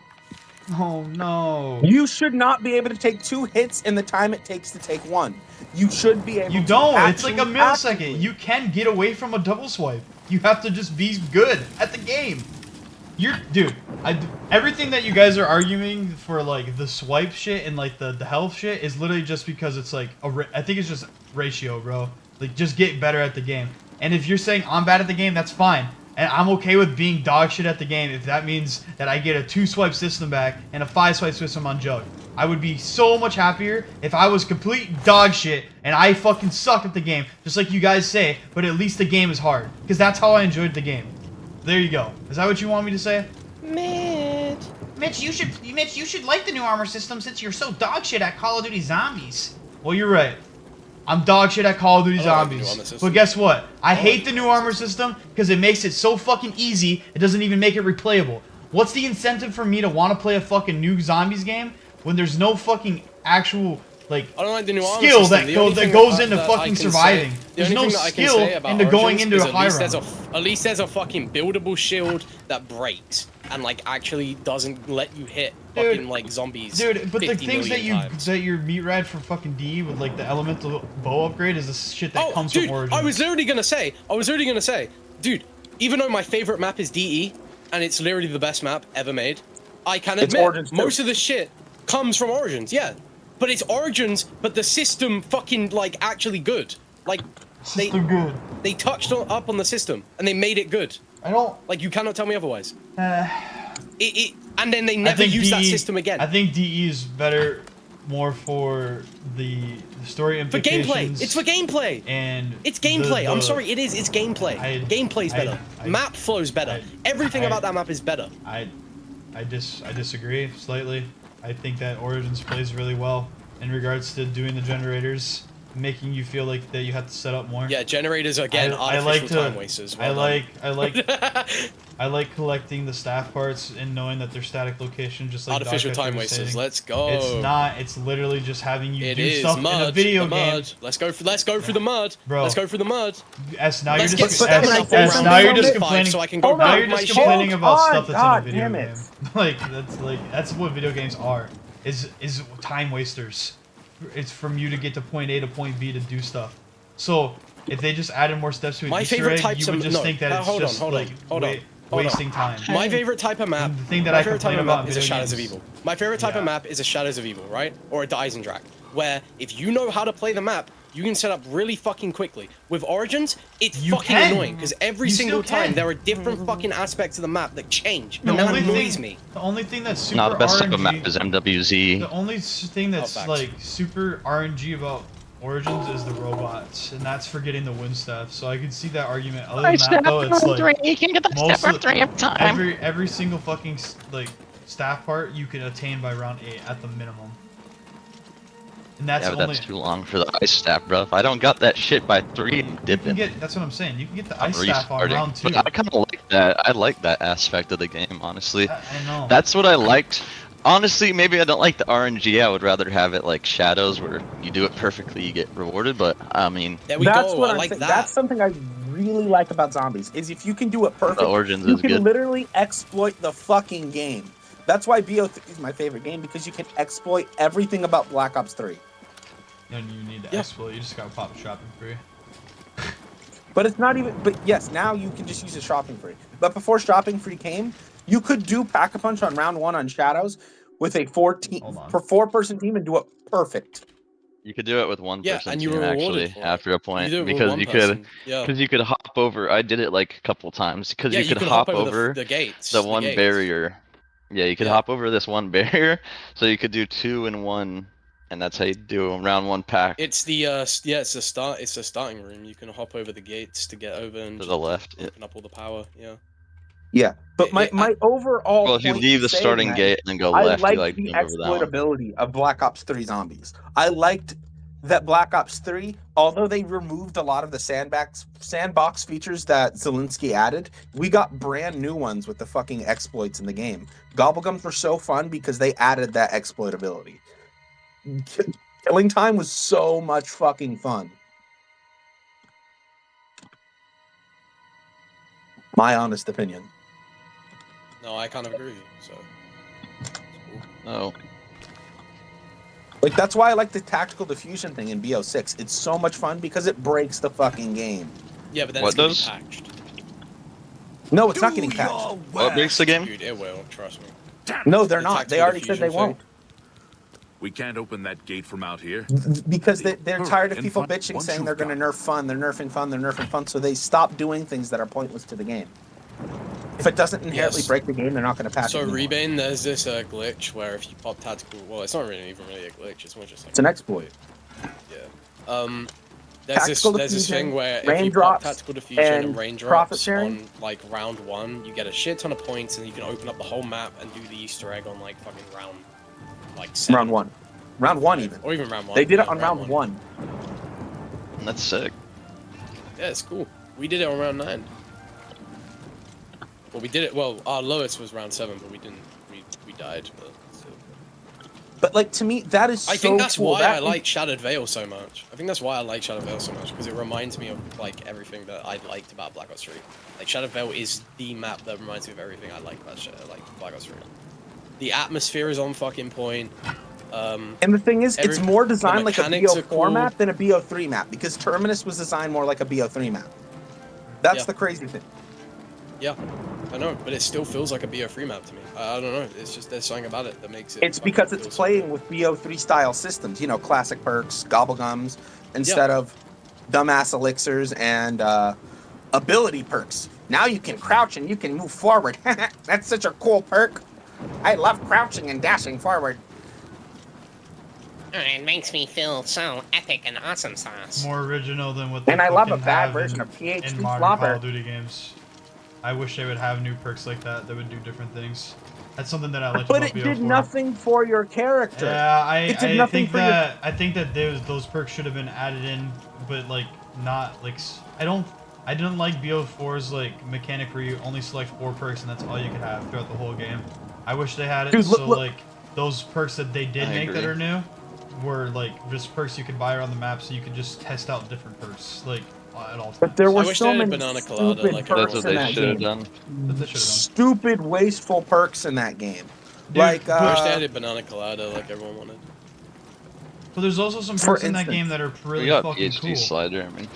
Oh no. You should not be able to take 2 hits in the time it takes to take 1. You should be able You to don't. It's like a actually millisecond. actively- You can get away from a double swipe. You have to just be good at the game. Dude, everything that you guys are arguing for like the swipe shit and like the health shit is literally just because it's like I think it's just ratio, bro. Like just get better at the game. And if you're saying I'm bad at the game, that's fine. And I'm okay with being dog shit at the game if that means that I get a 2-swipe system back and a 5-swipe system on Jug. I would be so much happier if I was complete dog shit and I fucking sucked at the game, just like you guys say, but at least the game is hard. Because that's how I enjoyed the game. There you go. Is that what you want me to say? Mitch, you should like the new armor system since you're so dog shit at Call of Duty Zombies. Well, you're right. I'm dog shit at Call of Duty I don't like the new Zombies. armor system. But guess what? I hate the new armor system because it makes it so fucking easy, it doesn't even make it replayable. What's the incentive for me to want to play a fucking new Zombies game when there's no fucking actual, like, I don't like the new armor skill system. that, The only that thing goes that- into that I fucking can surviving. say- the There's only no thing that I can skill say about into going Origins into is a high round. at least there's a fucking buildable shield that breaks and like actually doesn't let you hit Dude, fucking like zombies. Dude, but the 50 things that million times. your meat ride for fucking D with like the elemental bow upgrade is the shit that comes dude, from Origins. I was literally gonna say, dude, even though my favorite map is DE and it's literally the best map ever made, I can admit Origins too. most of the shit comes from Origins, yeah. But it's Origins, but the system fucking like actually good. Like System good. they touched up on the system and they made it good. I don't. Like you cannot tell me otherwise. And then they never think use that DE system again. I think DE is better, more for the story For implications. gameplay, it's for gameplay. And It's gameplay. I'm sorry, it is. It's gameplay. Gameplay's better. Map flow's better. Everything about that map is better. I disagree slightly. I think that Origins plays really well in regards to doing the generators. making you feel like that you have to set up more. Yeah, generators again, artificial time wasters. Well I like collecting the staff parts and knowing that they're static location, just like artificial Dogcatcher time was wasters. saying. Let's go. It's not. It's literally just having you It do is stuff mud. in a video the game. mud. Let's go through the mud. Bro. Let's go through the mud. As now Let's you're get just stuck in now you're just 5 complaining. so I can go Now back you're my just shit. complaining about stuff that's God in a damn video it. game. That's what video games are. Is time wasters. It's from you to get to point A to point B to do stuff. So if they just added more steps to an My Easter favorite egg, types you would of just think that it's just like wasting time. My favorite type of map. And the thing that my I favorite type complain of about map in is a video Shadows of games. Evil. My favorite type of map is a Shadows of Evil, right? Or a Eisendrache, where if you know how to play the map, you can set up really fucking quickly. With Origins, it's You fucking can. annoying because every You single still can. time there are different fucking aspects of the map that change, The and that only annoys thing, me. the only thing that's super No, the best RNG, type of map is MWZ. the only thing that's facts. like super RNG about Origins is the robots, and that's for getting the win stuff. So I can see that argument. Other than that, though, it's like You can get the most step of up 3 every time. every single fucking like staff part you can attain by round 8 at the minimum. And that's Yeah, but only that's too long for the ice staff, bro. If I don't got that shit by 3, I'm you can dipping. get. That's what I'm saying. You can get the I'm ice staff on restarting. round 2. But I kind of like that. I like that aspect of the game, honestly. I know. That's what I liked. Honestly, maybe I don't like the RNG. I would rather have it like Shadows, where you do it perfectly, you get rewarded. But I mean, There we That's go. what I I'm like saying. that. That's something I really like about zombies is if you can do it perfect, the Origins you is can good. literally exploit the fucking game. That's why BO3 is my favorite game because you can exploit everything about Black Ops 3. And you need to exploit. You just gotta pop shopping free. But it's not even. But yes, now you can just use a shopping free. But before shopping free came, you could do pack a punch on round 1 on Shadows with a 4-person team and do it perfect. You could do it with one person and you team were rewarded actually for it. after a point You do it with because one you person, could hop over. I did it like a couple times because Yeah, you could hop over the gates. the one barrier. Yeah, you could hop over this one barrier, so you could do 2 in 1, and that's how you do a round 1 pack. It's the it's the start. It's the starting room. You can hop over the gates to get over and To the left, yeah. open up all the power. Yeah. Yeah, but my overall. Well, if you point leave in the saying starting that gate and then go I left, liked you like the jump over that one. exploitability of Black Ops 3 zombies. I liked that Black Ops 3, although they removed a lot of the sandbox features that Zelensky added, we got brand new ones with the fucking exploits in the game. Gobblegums were so fun because they added that exploitability. Killing time was so much fucking fun. My honest opinion. No, I kind of agree with you. So. Oh. Like, that's why I like the tactical diffusion thing in BO6. It's so much fun because it breaks the fucking game. Yeah, but then What it's gonna does? be patched. No, it's not getting patched. What breaks the game? Dude, it will. Trust me. No, they're The not. They tactical already said they diffusion won't. We can't open that gate from out here. Because they're tired of And people find- bitching once saying you've they're going to got- nerf fun, they're nerfing fun, they're nerfing fun, so they stop doing things that are pointless to the game. If it doesn't inherently Yes. break the game, they're not going to patch So it anymore. Rebane, there's this glitch where if you pop tactical, well, it's not really even really a glitch. It's more just like It's an exploit. yeah. There's Tactical this diffusion, thing where if you pop raindrops, tactical diffusion and and raindrops profit sharing. on like round 1, you get a shit ton of points, and you can open up the whole map and do the Easter egg on like fucking round like 7. Round 1. Round 1 even. Or even round 1. They did yeah, it on round 1. That's sick. Yeah, it's cool. We did it on round 9. Well, we did it. Well, our lowest was round 7, but we didn't. We died. But still. But, like, to me, that is so I think that's cool. why That I is- like Shattered Veil so much. I think that's why I like Shattered Veil so much, because it reminds me of like everything that I liked about Black Ops 3. Like Shattered Veil is the map that reminds me of everything I like about Black Ops 3. The atmosphere is on fucking point. And the thing is, it's more designed like a mechanics are BO4 cool. map than a BO3 map, because Terminus was designed more like a BO3 map. That's Yeah. the crazy thing. Yeah, I know, but it still feels like a BO3 map to me. I don't know. It's just there's something about it that makes it. It's fucking because feel it's so playing good. with BO3 style systems, you know, classic perks, gobblegums, instead of dumbass elixirs and ability perks. Now you can crouch and you can move forward. That's such a cool perk. I love crouching and dashing forward. It makes me feel so epic and awesome sauce. More original than what they And I love a fucking bad have version in, of PhD in modern Call Flopper. of Duty games. I wish they would have new perks like that that would do different things. That's something that I like But about it BO4. did nothing for your character. Yeah, It did nothing think for that I think that those perks should have been added in, but like not like I didn't like BO4's like mechanic where you only select 4 perks and that's all you could have throughout the whole game. I wish they had it. Dude, so look. like those perks that they did make that are new were like just perks you could buy around the map, so you could just test out different perks like at all times. But there were I wish so they had many banana colada stupid like perks That's what in they that should have game. done. That they should've done. Stupid, wasteful perks in that game. Dude, like, I wish they had a banana colada like everyone wanted. But there's also some For perks in that instance, game that are We really got fucking PhD cool. slider. I mean,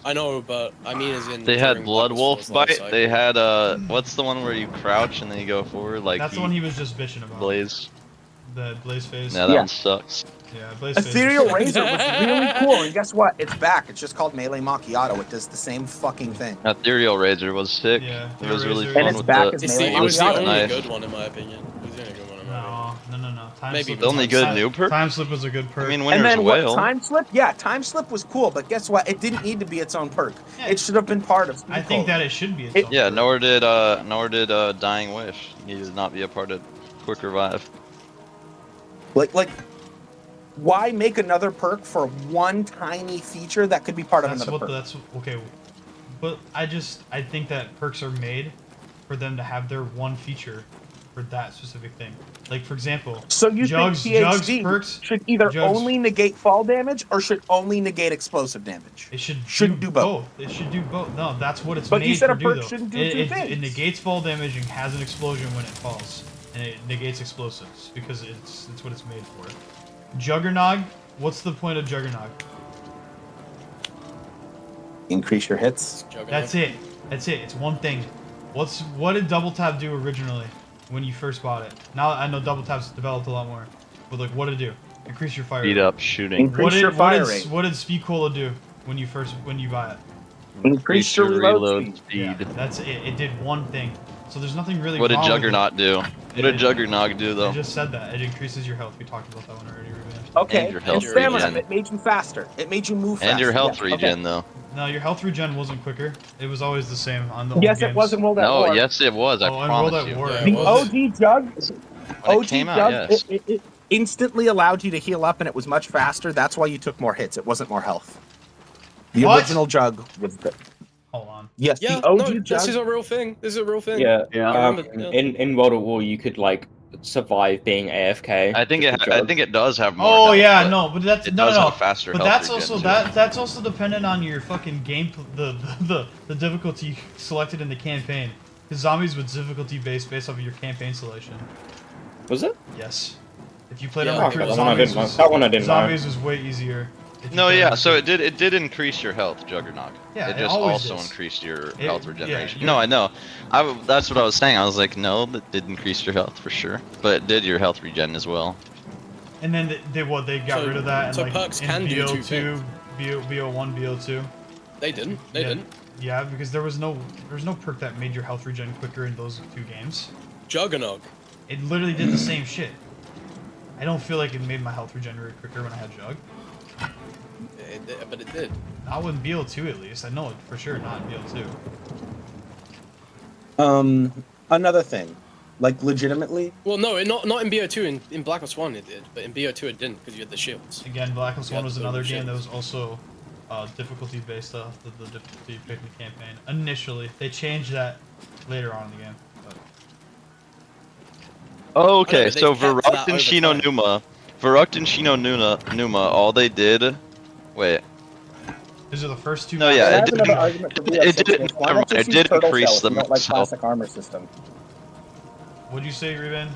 I know, but I mean, as in they had during blood Black wolf Ops 4's life bite. cycle. They had what's the one where you crouch and then you go forward like That's the one he was just bitching about. Blaze. The Blaze phase. Yeah, that Yeah. one sucks. Yeah, Blaze phase. Ethereal Razor was really cool, and guess what? It's back. It's just called Melee Macchiato. It does the same fucking thing. Ethereal Razor was sick. Yeah, it was really Razor- fun And it's with back the. as It's Melee it was the Macchiato. only Nice. good one in my opinion. It was the only good one in my opinion. No. Time Maybe slip. the only good new perk? Time slip was a good perk. I mean, And Winner's then what? Whale. Time Slip? Yeah, Time Slip was cool, but guess what? It didn't need to be its own perk. Yeah. It should have been part of. I think that it should be. Its own Yeah, perk. nor did Dying Wish. He did not be a part of Quick Revive. like, why make another perk for one tiny feature that could be part of That's another what perk? that's okay. But I think that perks are made for them to have their one feature for that specific thing. Like for example, So you Jugs think PhD perks should either Jugs- only negate fall damage or should only negate explosive damage? It Shouldn't do both. It should do both. No, that's what it's But made you said to a do, perk though. shouldn't do it, two it things. negates fall damage and has an explosion when it falls, and it negates explosives because it's what it's made for. Juggernog. What's the point of Juggernog? Increase your hits. That's it. That's it. It's one thing. What did Double Tap do originally when you first bought it? Now I know Double Tap's developed a lot more, but like, what did it do? Increase your fire Beat rate. up shooting. Increase your fire rate. What did Speed Cola do when you buy it? Increase your reload speed. Yeah, that's it. It did one thing. So there's nothing really. What did wrong with Juggernaut do? What did Juggernaut do I though? just said that. It increases your health. We talked about that one already, Ruben. Okay, And your health stamina. regen. It made you faster. It made you move faster. And your health Yeah, regen okay. though. No, your health regen wasn't quicker. It was always the same on the old Yes, games. it was in World at No, War. yes it was. I Oh, in World promise at you. War. Yeah, it The was. OG Jug, When OG it came out, Jug, yes. it instantly allowed you to heal up, and it was much faster. That's why you took more hits. It wasn't more health. The What? original Jug was the Hold on. yes. Yeah, the OG no, Jug. this is a real thing. This is a real thing. Yeah, I remember, yeah. in World at War, you could like survive being AFK. I think with the I jug. think it does have more. Oh health, yeah, but no, but that's it no, does no. have faster But health that's regen, also too. that's also dependent on your fucking game, the difficulty selected in the campaign. Because zombies was difficulty based off of your campaign selection. Was it? Yes. If you played Yeah, on okay, recruit, that one I zombies didn't know. was, That one I didn't know. zombies was way easier. if you No, played yeah. on So recruit. it did increase your health, Juggernog. Yeah, it it just always also is. increased your It- health yeah, regeneration. you're- No, I know. That's what I was saying. I was like, no, that did increase your health for sure, but it did your health regen as well. And then they got So- rid of that. And so like perks in can do two BO2, things. BO1, BO2. They didn't. They yeah, didn't. Yeah, because there was no perk that made your health regen quicker in those two games. Juggernog. It literally did the same shit. I don't feel like it made my health regenerate quicker when I had Jug. But it did. Not with BO2 at least. I know it for sure, not in BO2. Another thing, like legitimately, Well, no, not in BO2. In Black Ops 1 it did, but in BO2 it didn't because you had the shields. Again, Black Ops 1 Yeah, was so another shit. game that was also difficulty based off the difficulty you picked in the campaign. Initially, they changed that later on in the game. But Okay, they so kept that Verrucht and over Shino time. Numa, all they did. Wait. these are the first two. No, maps. yeah, I it have did. another argument for It BO6 did. games. Why Never not mind. just It use did turtle increase shells if the you don't like max health. classic armor system? What'd you say, Reben?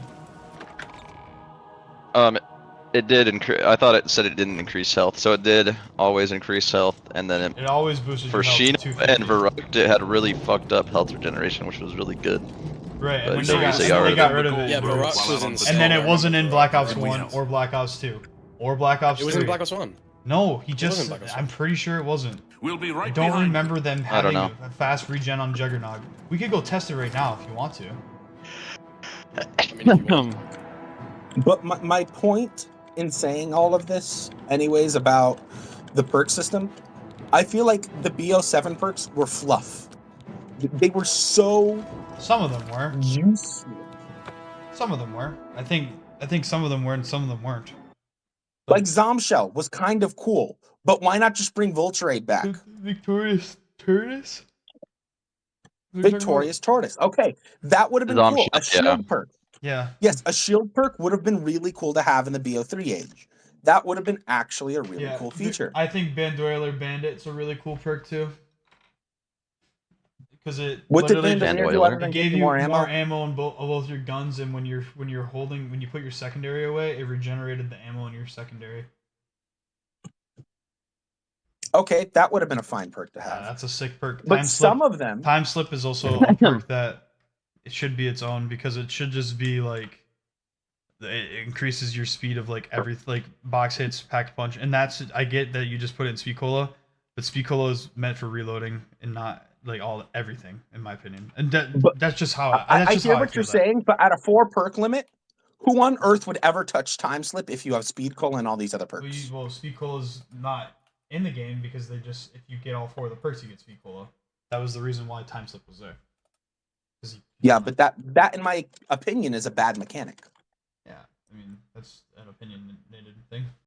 It did increase. I thought it said it didn't increase health, so it did always increase health, and then It always boosted for your health to Shino 250. and Verrucht, it had really fucked up health regeneration, which was really good. Right, But and when so they they got rid of it. Yeah, While Verrucht I'm was on in. the And then I it wasn't in remember Black Verrucht. Ops Everything 1 else. or Black Ops 2 or Black Ops 3. It was in Black Ops 1. No, he wasn't just. Black Ops 1. I'm pretty sure it wasn't. We'll be right I don't behind remember them I don't having know. a fast regen on Juggernog. We could go test it right now if you want to. I mean, if you want. But my point in saying all of this, anyways, about the perk system, I feel like the BO7 perks were fluff. They were so Some of them were. useless. Some of them were. I think some of them were and some of them weren't. Like Zomshell was kind of cool, but why not just bring Vulturade back? Victorious Tortoise? Victorious Tortoise. Okay, that would have been cool. A shield perk. Yeah. Yes, a shield perk would have been really cool to have in the BO3 age. That would have been actually a really cool feature. I think Bandolier Bandit's a really cool perk too. Because it What did literally Bandolier do other than it give gave you you more more ammo? ammo on both your guns, and when you put your secondary away, it regenerated the ammo in your secondary. Okay, that would have been a fine perk to have. That's a sick perk. But some of them, Time Slip is also a perk that it should be its own, because it should just be like it increases your speed of like box hits, packed punch, and that's, I get that you just put it in Speed Cola, but Speed Cola is meant for reloading and not like everything, in my opinion. And that's just how I hear what you're saying. But at a 4 perk limit, who on earth would ever touch Time Slip if you have Speed Cola and all these other perks? Well, Speed Cola is not in the game because they just, if you get all 4 of the perks, you get Speed Cola. That was the reason why Time Slip was there. Yeah, but that in my opinion is a bad mechanic. Yeah, I mean, that's an opinionated thing.